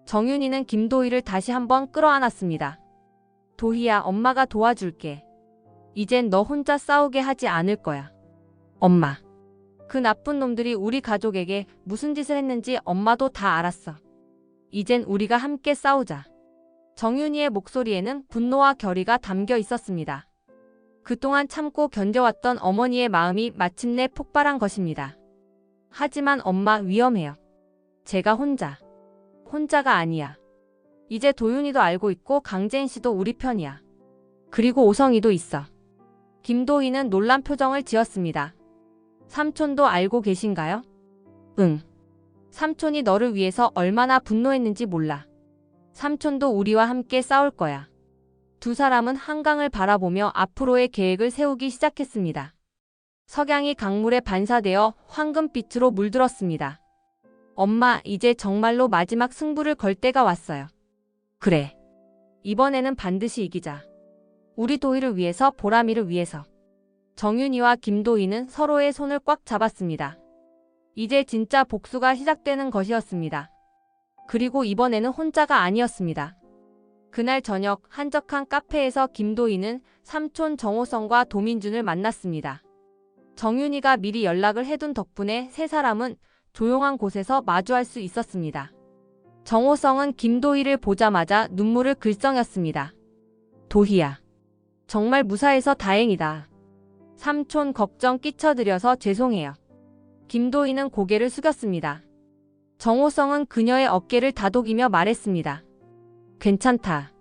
정윤이는 김도희를 다시 한번 끌어안았습니다. 도희야, 엄마가 도와줄게. 이젠 너 혼자 싸우게 하지 않을 거야. 엄마. 그 나쁜 놈들이 우리 가족에게 무슨 짓을 했는지 엄마도 다 알았어. 이젠 우리가 함께 싸우자. 정윤이의 목소리에는 분노와 결의가 담겨 있었습니다. 그동안 참고 견뎌왔던 어머니의 마음이 마침내 폭발한 것입니다. 하지만 엄마, 위험해요. 제가 혼자가 아니야. 이제 도윤이도 알고 있고 강재인 씨도 우리 편이야. 그리고 오성이도 있어. 김도희는 놀란 표정을 지었습니다. 삼촌도 알고 계신가요? 응. 삼촌이 너를 위해서 얼마나 분노했는지 몰라. 삼촌도 우리와 함께 싸울 거야. 두 사람은 한강을 바라보며 앞으로의 계획을 세우기 시작했습니다. 석양이 강물에 반사되어 황금빛으로 물들었습니다. 엄마, 이제 정말로 마지막 승부를 걸 때가 왔어요. 그래. 이번에는 반드시 이기자. 우리 도희를 위해서, 보람이를 위해서. 정윤이와 김도희는 서로의 손을 꽉 잡았습니다. 이제 진짜 복수가 시작되는 것이었습니다. 그리고 이번에는 혼자가 아니었습니다. 그날 저녁 한적한 카페에서 김도희는 삼촌 정호성과 도민준을 만났습니다. 정윤이가 미리 연락을 해둔 덕분에 세 사람은 조용한 곳에서 마주할 수 있었습니다. 정호성은 김도희를 보자마자 눈물을 글썽였습니다. 도희야. 정말 무사해서 다행이다. 삼촌 걱정 끼쳐드려서 죄송해요. 김도희는 고개를 숙였습니다. 정호성은 그녀의 어깨를 다독이며 말했습니다. 괜찮다.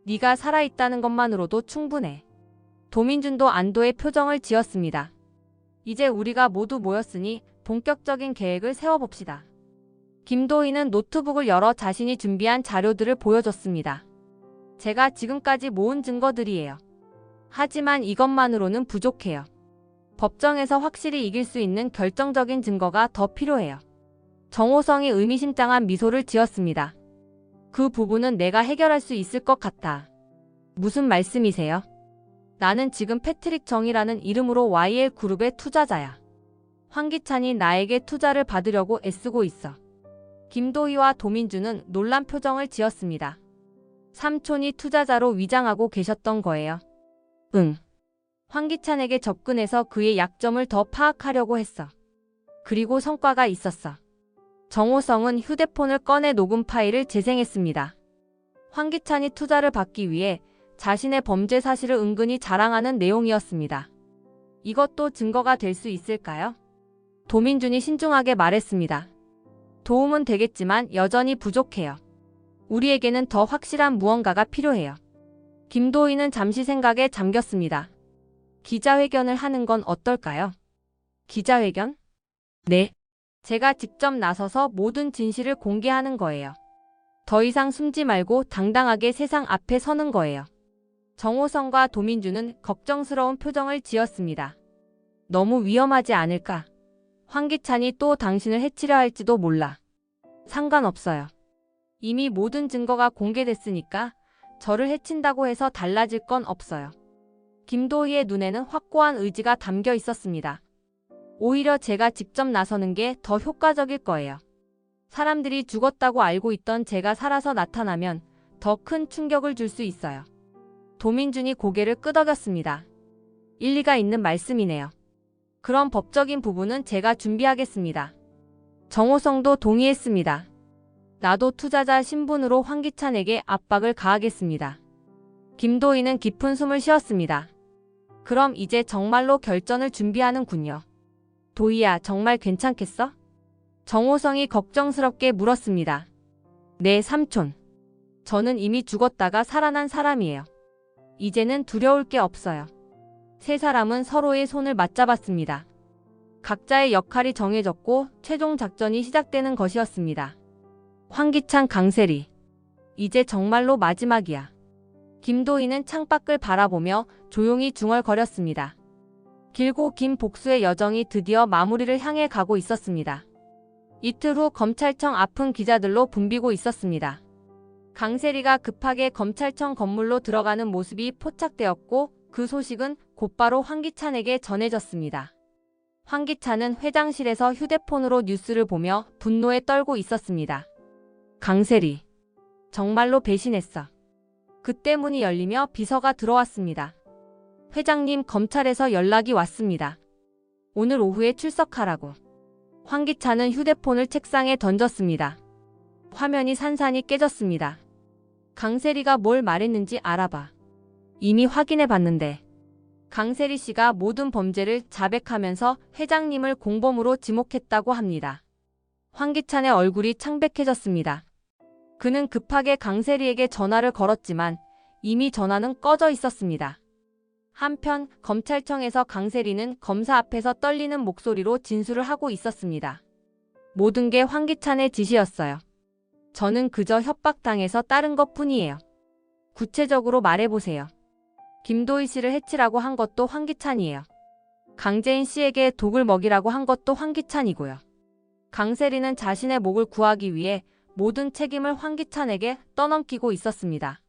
네가 살아있다는 것만으로도 충분해. 도민준도 안도의 표정을 지었습니다. 이제 우리가 모두 모였으니 본격적인 계획을 세워봅시다. 김도희는 노트북을 열어 자신이 준비한 자료들을 보여줬습니다. 제가 지금까지 모은 증거들이에요. 하지만 이것만으로는 부족해요. 법정에서 확실히 이길 수 있는 결정적인 증거가 더 필요해요. 정호성이 의미심장한 미소를 지었습니다. 그 부분은 내가 해결할 수 있을 것 같아. 무슨 말씀이세요? 나는 지금 패트릭 정이라는 이름으로 YL그룹의 투자자야. 황기찬이 나에게 투자를 받으려고 애쓰고 있어. 김도희와 도민주는 놀란 표정을 지었습니다. 삼촌이 투자자로 위장하고 계셨던 거예요. 응. 황기찬에게 접근해서 그의 약점을 더 파악하려고 했어. 그리고 성과가 있었어. 정호성은 휴대폰을 꺼내 녹음 파일을 재생했습니다. 황기찬이 투자를 받기 위해 자신의 범죄 사실을 은근히 자랑하는 내용이었습니다. 이것도 증거가 될 수 있을까요? 도민준이 신중하게 말했습니다. 도움은 되겠지만 여전히 부족해요. 우리에게는 더 확실한 무언가가 필요해요. 김도희는 잠시 생각에 잠겼습니다. 기자회견을 하는 건 어떨까요? 기자회견? 네. 제가 직접 나서서 모든 진실을 공개하는 거예요. 더 이상 숨지 말고 당당하게 세상 앞에 서는 거예요. 정호성과 도민주는 걱정스러운 표정을 지었습니다. 너무 위험하지 않을까? 황기찬이 또 당신을 해치려 할지도 몰라. 상관없어요. 이미 모든 증거가 공개됐으니까 저를 해친다고 해서 달라질 건 없어요. 김도희의 눈에는 확고한 의지가 담겨 있었습니다. 오히려 제가 직접 나서는 게 더 효과적일 거예요. 사람들이 죽었다고 알고 있던 제가 살아서 나타나면 더 큰 충격을 줄 수 있어요. 도민준이 고개를 끄덕였습니다. 일리가 있는 말씀이네요. 그런 법적인 부분은 제가 준비하겠습니다. 정호성도 동의했습니다. 나도 투자자 신분으로 황기찬에게 압박을 가하겠습니다. 김도희는 깊은 숨을 쉬었습니다. 그럼 이제 정말로 결전을 준비하는군요. 도희야, 정말 괜찮겠어? 정호성이 걱정스럽게 물었습니다. 네, 삼촌. 저는 이미 죽었다가 살아난 사람이에요. 이제는 두려울 게 없어요. 세 사람은 서로의 손을 맞잡았습니다. 각자의 역할이 정해졌고 최종 작전이 시작되는 것이었습니다. 황기찬, 강세리. 이제 정말로 마지막이야. 김도희는 창밖을 바라보며 조용히 중얼거렸습니다. 길고 긴 복수의 여정이 드디어 마무리를 향해 가고 있었습니다. 이틀 후 검찰청 앞은 기자들로 붐비고 있었습니다. 강세리가 급하게 검찰청 건물로 들어가는 모습이 포착되었고 그 소식은 곧바로 황기찬에게 전해졌습니다. 황기찬은 회장실에서 휴대폰으로 뉴스를 보며 분노에 떨고 있었습니다. 강세리. 정말로 배신했어. 그때 문이 열리며 비서가 들어왔습니다. 회장님, 검찰에서 연락이 왔습니다. 오늘 오후에 출석하라고. 황기찬은 휴대폰을 책상에 던졌습니다. 화면이 산산이 깨졌습니다. 강세리가 뭘 말했는지 알아봐. 이미 확인해봤는데. 강세리 씨가 모든 범죄를 자백하면서 회장님을 공범으로 지목했다고 합니다. 황기찬의 얼굴이 창백해졌습니다. 그는 급하게 강세리에게 전화를 걸었지만 이미 전화는 꺼져 있었습니다. 한편 검찰청에서 강세리는 검사 앞에서 떨리는 목소리로 진술을 하고 있었습니다. 모든 게 황기찬의 짓이었어요. 저는 그저 협박당해서 따른 것뿐이에요. 구체적으로 말해보세요. 김도희 씨를 해치라고 한 것도 황기찬이에요. 강재인 씨에게 독을 먹이라고 한 것도 황기찬이고요. 강세리는 자신의 목을 구하기 위해 모든 책임을 황기찬에게 떠넘기고 있었습니다.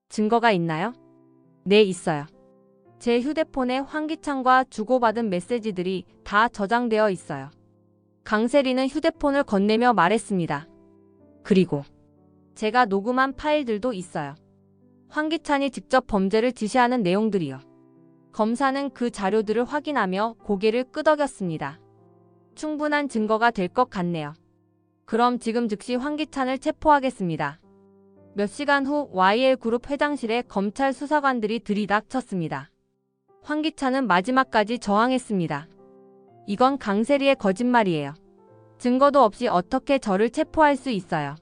증거가 있나요? 네, 있어요. 제 휴대폰에 황기찬과 주고받은 메시지들이 다 저장되어 있어요. 강세리는 휴대폰을 건네며 말했습니다. 그리고 제가 녹음한 파일들도 있어요. 황기찬이 직접 범죄를 지시하는 내용들이요. 검사는 그 자료들을 확인하며 고개를 끄덕였습니다. 충분한 증거가 될 것 같네요. 그럼 지금 즉시 황기찬을 체포하겠습니다. 몇 시간 후 YL그룹 회장실에 검찰 수사관들이 들이닥쳤습니다. 황기찬은 마지막까지 저항했습니다. 이건 강세리의 거짓말이에요. 증거도 없이 어떻게 저를 체포할 수 있어요.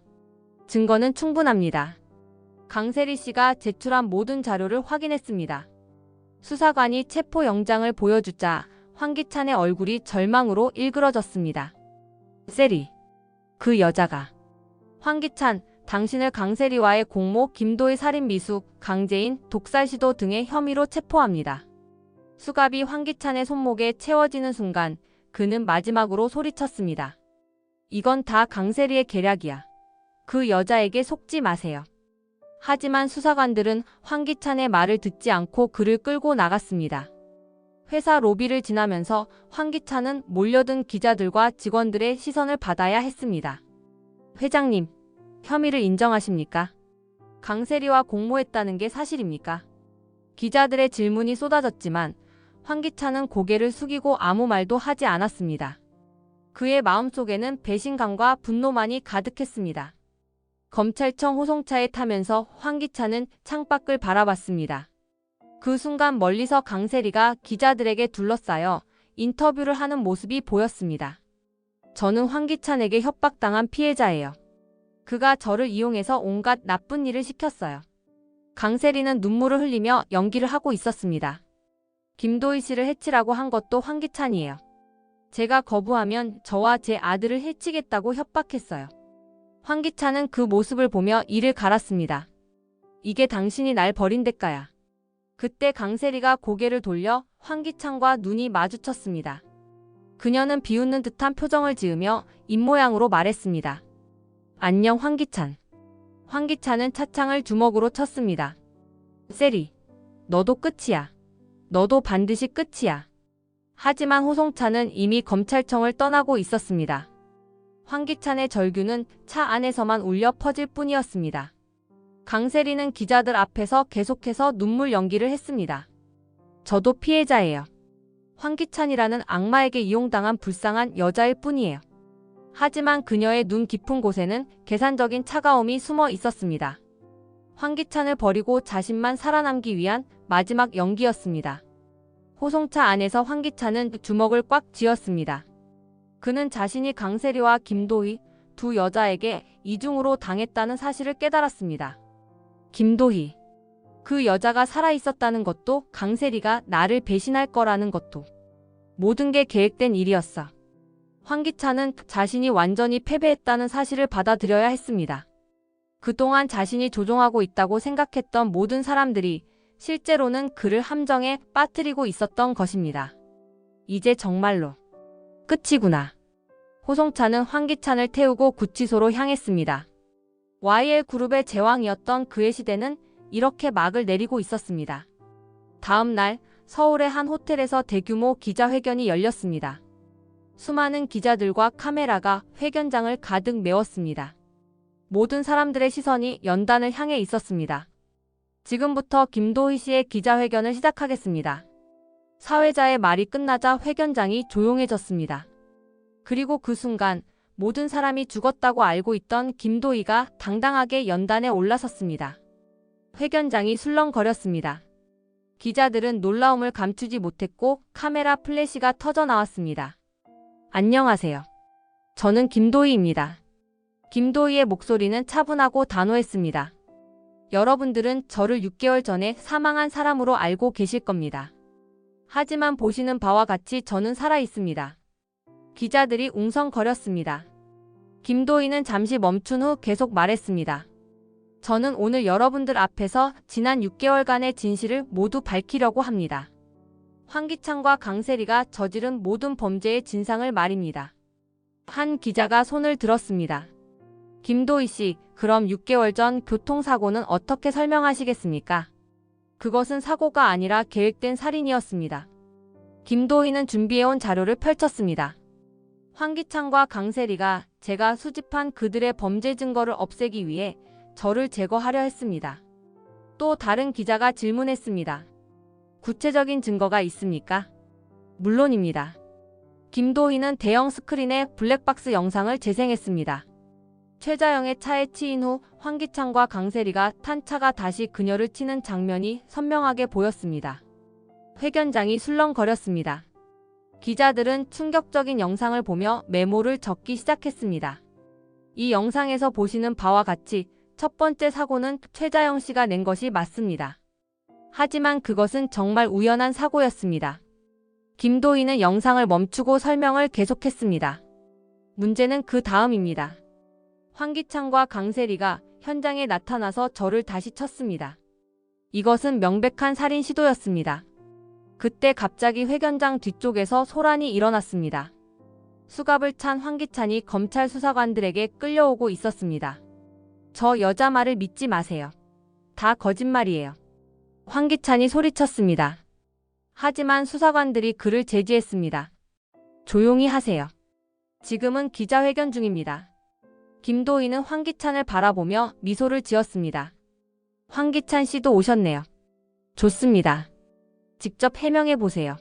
증거는 충분합니다. 강세리 씨가 제출한 모든 자료를 확인했습니다. 수사관이 체포 영장을 보여주자 황기찬의 얼굴이 절망으로 일그러졌습니다. 세리. 그 여자가. 황기찬, 당신을 강세리와의 공모, 김도희 살인 미수, 강제인, 독살 시도 등의 혐의로 체포합니다. 수갑이 황기찬의 손목에 채워지는 순간 그는 마지막으로 소리쳤습니다. 이건 다 강세리의 계략이야. 그 여자에게 속지 마세요. 하지만 수사관들은 황기찬의 말을 듣지 않고 그를 끌고 나갔습니다. 회사 로비를 지나면서 황기찬은 몰려든 기자들과 직원들의 시선을 받아야 했습니다. 회장님, 혐의를 인정하십니까? 강세리와 공모했다는 게 사실입니까? 기자들의 질문이 쏟아졌지만 황기찬은 고개를 숙이고 아무 말도 하지 않았습니다. 그의 마음속에는 배신감과 분노만이 가득했습니다. 검찰청 호송차에 타면서 황기찬은 창밖을 바라봤습니다. 그 순간 멀리서 강세리가 기자들에게 둘러싸여 인터뷰를 하는 모습이 보였습니다. 저는 황기찬에게 협박당한 피해자예요. 그가 저를 이용해서 온갖 나쁜 일을 시켰어요. 강세리는 눈물을 흘리며 연기를 하고 있었습니다. 김도희 씨를 해치라고 한 것도 황기찬이에요. 제가 거부하면 저와 제 아들을 해치겠다고 협박했어요. 황기찬은 그 모습을 보며 이를 갈았습니다. 이게 당신이 날 버린 대가야. 그때 강세리가 고개를 돌려 황기찬과 눈이 마주쳤습니다. 그녀는 비웃는 듯한 표정을 지으며 입모양으로 말했습니다. 안녕 황기찬. 황기찬은 차창을 주먹으로 쳤습니다. 세리, 너도 끝이야. 너도 반드시 끝이야. 하지만 호송차는 이미 검찰청을 떠나고 있었습니다. 황기찬의 절규는 차 안에서만 울려 퍼질 뿐이었습니다. 강세리는 기자들 앞에서 계속해서 눈물 연기를 했습니다. 저도 피해자예요. 황기찬이라는 악마에게 이용당한 불쌍한 여자일 뿐이에요. 하지만 그녀의 눈 깊은 곳에는 계산적인 차가움이 숨어 있었습니다. 황기찬을 버리고 자신만 살아남기 위한 마지막 연기였습니다. 호송차 안에서 황기찬은 주먹을 꽉 쥐었습니다. 그는 자신이 강세리와 김도희 두 여자에게 이중으로 당했다는 사실을 깨달았습니다. 김도희. 그 여자가 살아있었다는 것도, 강세리가 나를 배신할 거라는 것도. 모든 게 계획된 일이었어. 황기찬은 자신이 완전히 패배했다는 사실을 받아들여야 했습니다. 그동안 자신이 조종하고 있다고 생각했던 모든 사람들이 실제로는 그를 함정에 빠뜨리고 있었던 것입니다. 이제 정말로 끝이구나. 호송차는 황기찬을 태우고 구치소로 향했습니다. YL그룹의 제왕이었던 그의 시대는 이렇게 막을 내리고 있었습니다. 다음 날 서울의 한 호텔에서 대규모 기자회견이 열렸습니다. 수많은 기자들과 카메라가 회견장을 가득 메웠습니다. 모든 사람들의 시선이 연단을 향해 있었습니다. 지금부터 김도희 씨의 기자회견을 시작하겠습니다. 사회자의 말이 끝나자 회견장이 조용해졌습니다. 그리고 그 순간 모든 사람이 죽었다고 알고 있던 김도희가 당당하게 연단에 올라섰습니다. 회견장이 술렁거렸습니다. 기자들은 놀라움을 감추지 못했고 카메라 플래시가 터져 나왔습니다. 안녕하세요. 저는 김도희입니다. 김도희의 목소리는 차분하고 단호했습니다. 여러분들은 저를 6개월 전에 사망한 사람으로 알고 계실 겁니다. 하지만 보시는 바와 같이 저는 살아있습니다. 기자들이 웅성거렸습니다. 김도희는 잠시 멈춘 후 계속 말했습니다. 저는 오늘 여러분들 앞에서 지난 6개월간의 진실을 모두 밝히려고 합니다. 황기찬과 강세리가 저지른 모든 범죄의 진상을 말입니다. 한 기자가 손을 들었습니다. 김도희 씨, 그럼 6개월 전 교통사고는 어떻게 설명하시겠습니까? 그것은 사고가 아니라 계획된 살인이었습니다. 김도희는 준비해온 자료를 펼쳤습니다. 황기찬과 강세리가 제가 수집한 그들의 범죄 증거를 없애기 위해 저를 제거하려 했습니다. 또 다른 기자가 질문했습니다. 구체적인 증거가 있습니까? 물론입니다. 김도희는 대형 스크린에 블랙박스 영상을 재생했습니다. 최자영의 차에 치인 후 황기찬과 강세리가 탄 차가 다시 그녀를 치는 장면이 선명하게 보였습니다. 회견장이 술렁거렸습니다. 기자들은 충격적인 영상을 보며 메모를 적기 시작했습니다. 이 영상에서 보시는 바와 같이 첫 번째 사고는 최자영 씨가 낸 것이 맞습니다. 하지만 그것은 정말 우연한 사고였습니다. 김도희는 영상을 멈추고 설명을 계속했습니다. 문제는 그 다음입니다. 황기찬과 강세리가 현장에 나타나서 저를 다시 쳤습니다. 이것은 명백한 살인 시도였습니다. 그때 갑자기 회견장 뒤쪽에서 소란이 일어났습니다. 수갑을 찬 황기찬이 검찰 수사관들에게 끌려오고 있었습니다. 저 여자 말을 믿지 마세요. 다 거짓말이에요. 황기찬이 소리쳤습니다. 하지만 수사관들이 그를 제지했습니다. 조용히 하세요. 지금은 기자회견 중입니다. 김도희는 황기찬을 바라보며 미소를 지었습니다. 황기찬 씨도 오셨네요. 좋습니다. 직접 해명해 보세요.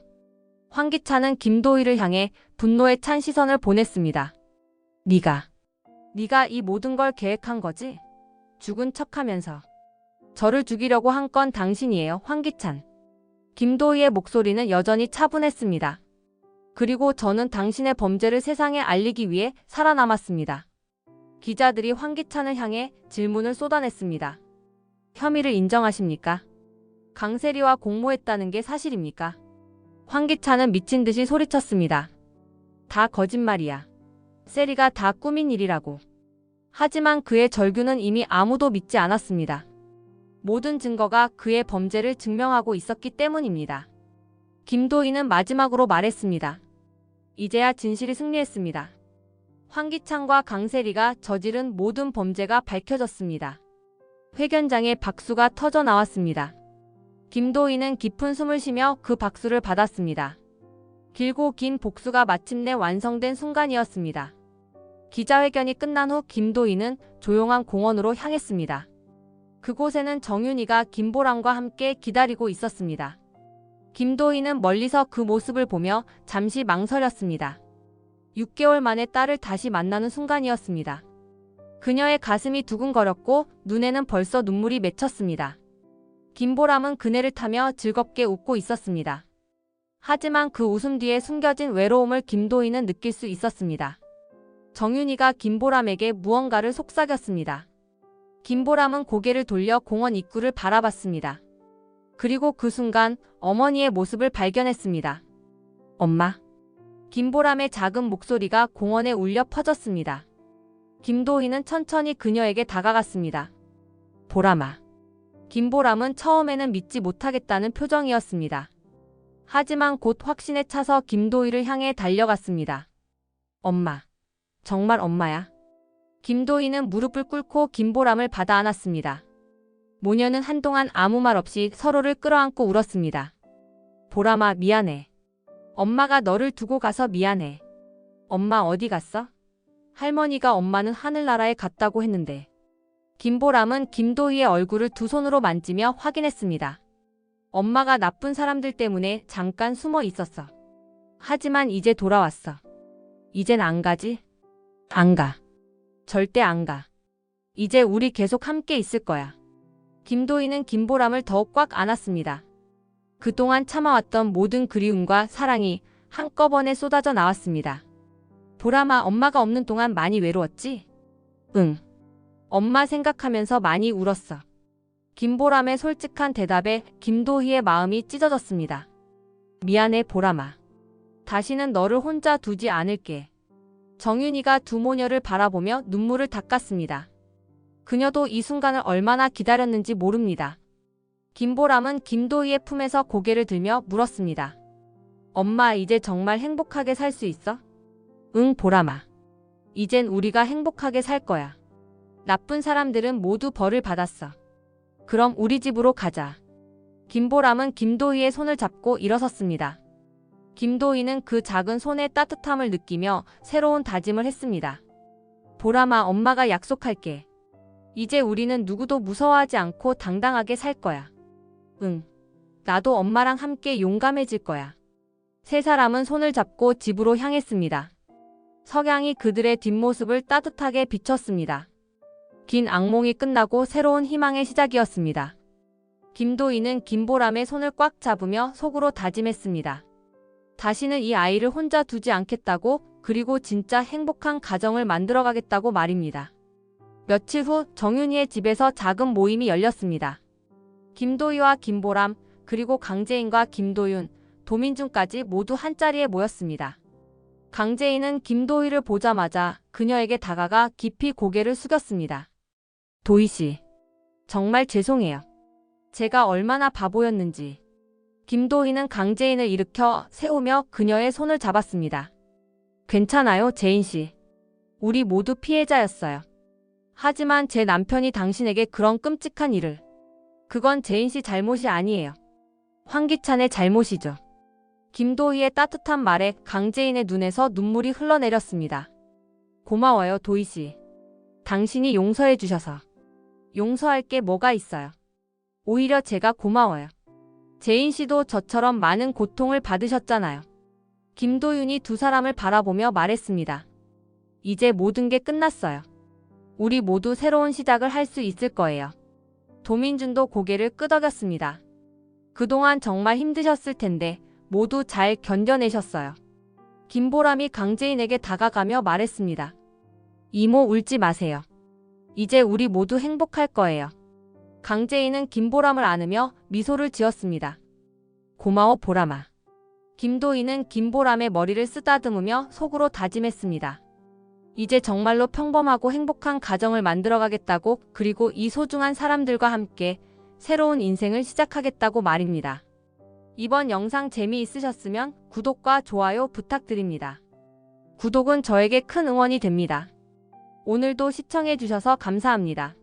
황기찬은 김도희를 향해 분노에 찬 시선을 보냈습니다. 네가 이 모든 걸 계획한 거지? 죽은 척하면서. 저를 죽이려고 한 건 당신이에요, 황기찬. 김도희의 목소리는 여전히 차분했습니다. 그리고 저는 당신의 범죄를 세상에 알리기 위해 살아남았습니다. 기자들이 황기찬을 향해 질문을 쏟아냈습니다. 혐의를 인정하십니까? 강세리와 공모했다는 게 사실입니까? 황기찬은 미친 듯이 소리쳤습니다. 다 거짓말이야. 세리가 다 꾸민 일이라고. 하지만 그의 절규는 이미 아무도 믿지 않았습니다. 모든 증거가 그의 범죄를 증명하고 있었기 때문입니다. 김도희는 마지막으로 말했습니다. 이제야 진실이 승리했습니다. 황기찬과 강세리가 저지른 모든 범죄가 밝혀졌습니다. 회견장에 박수가 터져 나왔습니다. 김도희는 깊은 숨을 쉬며 그 박수를 받았습니다. 길고 긴 복수가 마침내 완성된 순간이었습니다. 기자회견이 끝난 후 김도희는 조용한 공원으로 향했습니다. 그곳에는 정윤이가 김보람과 함께 기다리고 있었습니다. 김도희는 멀리서 그 모습을 보며 잠시 망설였습니다. 6개월 만에 딸을 다시 만나는 순간이었습니다. 그녀의 가슴이 두근거렸고 눈에는 벌써 눈물이 맺혔습니다. 김보람은 그네를 타며 즐겁게 웃고 있었습니다. 하지만 그 웃음 뒤에 숨겨진 외로움을 김도희는 느낄 수 있었습니다. 정윤이가 김보람에게 무언가를 속삭였습니다. 김보람은 고개를 돌려 공원 입구를 바라봤습니다. 그리고 그 순간 어머니의 모습을 발견했습니다. 엄마. 김보람의 작은 목소리가 공원에 울려 퍼졌습니다. 김도희는 천천히 그녀에게 다가갔습니다. 보람아. 김보람은 처음에는 믿지 못하겠다는 표정이었습니다. 하지만 곧 확신에 차서 김도희를 향해 달려갔습니다. 엄마. 정말 엄마야? 김도희는 무릎을 꿇고 김보람을 받아 안았습니다. 모녀는 한동안 아무 말 없이 서로를 끌어안고 울었습니다. 보람아, 미안해. 엄마가 너를 두고 가서 미안해. 엄마 어디 갔어? 할머니가 엄마는 하늘나라에 갔다고 했는데. 김보람은 김도희의 얼굴을 두 손으로 만지며 확인했습니다. 엄마가 나쁜 사람들 때문에 잠깐 숨어 있었어. 하지만 이제 돌아왔어. 이젠 안 가지? 안 가. 절대 안 가. 이제 우리 계속 함께 있을 거야. 김도희는 김보람을 더욱 꽉 안았습니다. 그동안 참아왔던 모든 그리움과 사랑이 한꺼번에 쏟아져 나왔습니다. 보람아, 엄마가 없는 동안 많이 외로웠지? 응. 엄마 생각하면서 많이 울었어. 김보람의 솔직한 대답에 김도희의 마음이 찢어졌습니다. 미안해, 보람아. 다시는 너를 혼자 두지 않을게. 정윤이가 두 모녀를 바라보며 눈물을 닦았습니다. 그녀도 이 순간을 얼마나 기다렸는지 모릅니다. 김보람은 김도희의 품에서 고개를 들며 물었습니다. 엄마, 이제 정말 행복하게 살 수 있어? 응, 보람아. 이젠 우리가 행복하게 살 거야. 나쁜 사람들은 모두 벌을 받았어. 그럼 우리 집으로 가자. 김보람은 김도희의 손을 잡고 일어섰습니다. 김도희는 그 작은 손의 따뜻함을 느끼며 새로운 다짐을 했습니다. 보람아, 엄마가 약속할게. 이제 우리는 누구도 무서워하지 않고 당당하게 살 거야. 응. 나도 엄마랑 함께 용감해질 거야. 세 사람은 손을 잡고 집으로 향했습니다. 석양이 그들의 뒷모습을 따뜻하게 비췄습니다. 긴 악몽이 끝나고 새로운 희망의 시작이었습니다. 김도희는 김보람의 손을 꽉 잡으며 속으로 다짐했습니다. 다시는 이 아이를 혼자 두지 않겠다고, 그리고 진짜 행복한 가정을 만들어가겠다고 말입니다. 며칠 후 정윤희의 집에서 작은 모임이 열렸습니다. 김도희와 김보람, 그리고 강재인과 김도윤, 도민준까지 모두 한자리에 모였습니다. 강재인은 김도희를 보자마자 그녀에게 다가가 깊이 고개를 숙였습니다. 도희씨, 정말 죄송해요. 제가 얼마나 바보였는지. 김도희는 강재인을 일으켜 세우며 그녀의 손을 잡았습니다. 괜찮아요, 재인씨. 우리 모두 피해자였어요. 하지만 제 남편이 당신에게 그런 끔찍한 일을. 그건 재인씨 잘못이 아니에요. 황기찬의 잘못이죠. 김도희의 따뜻한 말에 강재인의 눈에서 눈물이 흘러내렸습니다. 고마워요, 도희씨. 당신이 용서해 주셔서. 용서할 게 뭐가 있어요. 오히려 제가 고마워요. 재인씨도 저처럼 많은 고통을 받으셨잖아요. 김도윤이 두 사람을 바라보며 말했습니다. 이제 모든 게 끝났어요. 우리 모두 새로운 시작을 할 수 있을 거예요. 도민준도 고개를 끄덕였습니다. 그동안 정말 힘드셨을 텐데 모두 잘 견뎌내셨어요. 김보람이 강재인에게 다가가며 말했습니다. 이모, 울지 마세요. 이제 우리 모두 행복할 거예요. 강재인은 김보람을 안으며 미소를 지었습니다. 고마워, 보람아. 김도희는 김보람의 머리를 쓰다듬으며 속으로 다짐했습니다. 이제 정말로 평범하고 행복한 가정을 만들어가겠다고, 그리고 이 소중한 사람들과 함께 새로운 인생을 시작하겠다고 말입니다. 이번 영상 재미있으셨으면 구독과 좋아요 부탁드립니다. 구독은 저에게 큰 응원이 됩니다. 오늘도 시청해주셔서 감사합니다.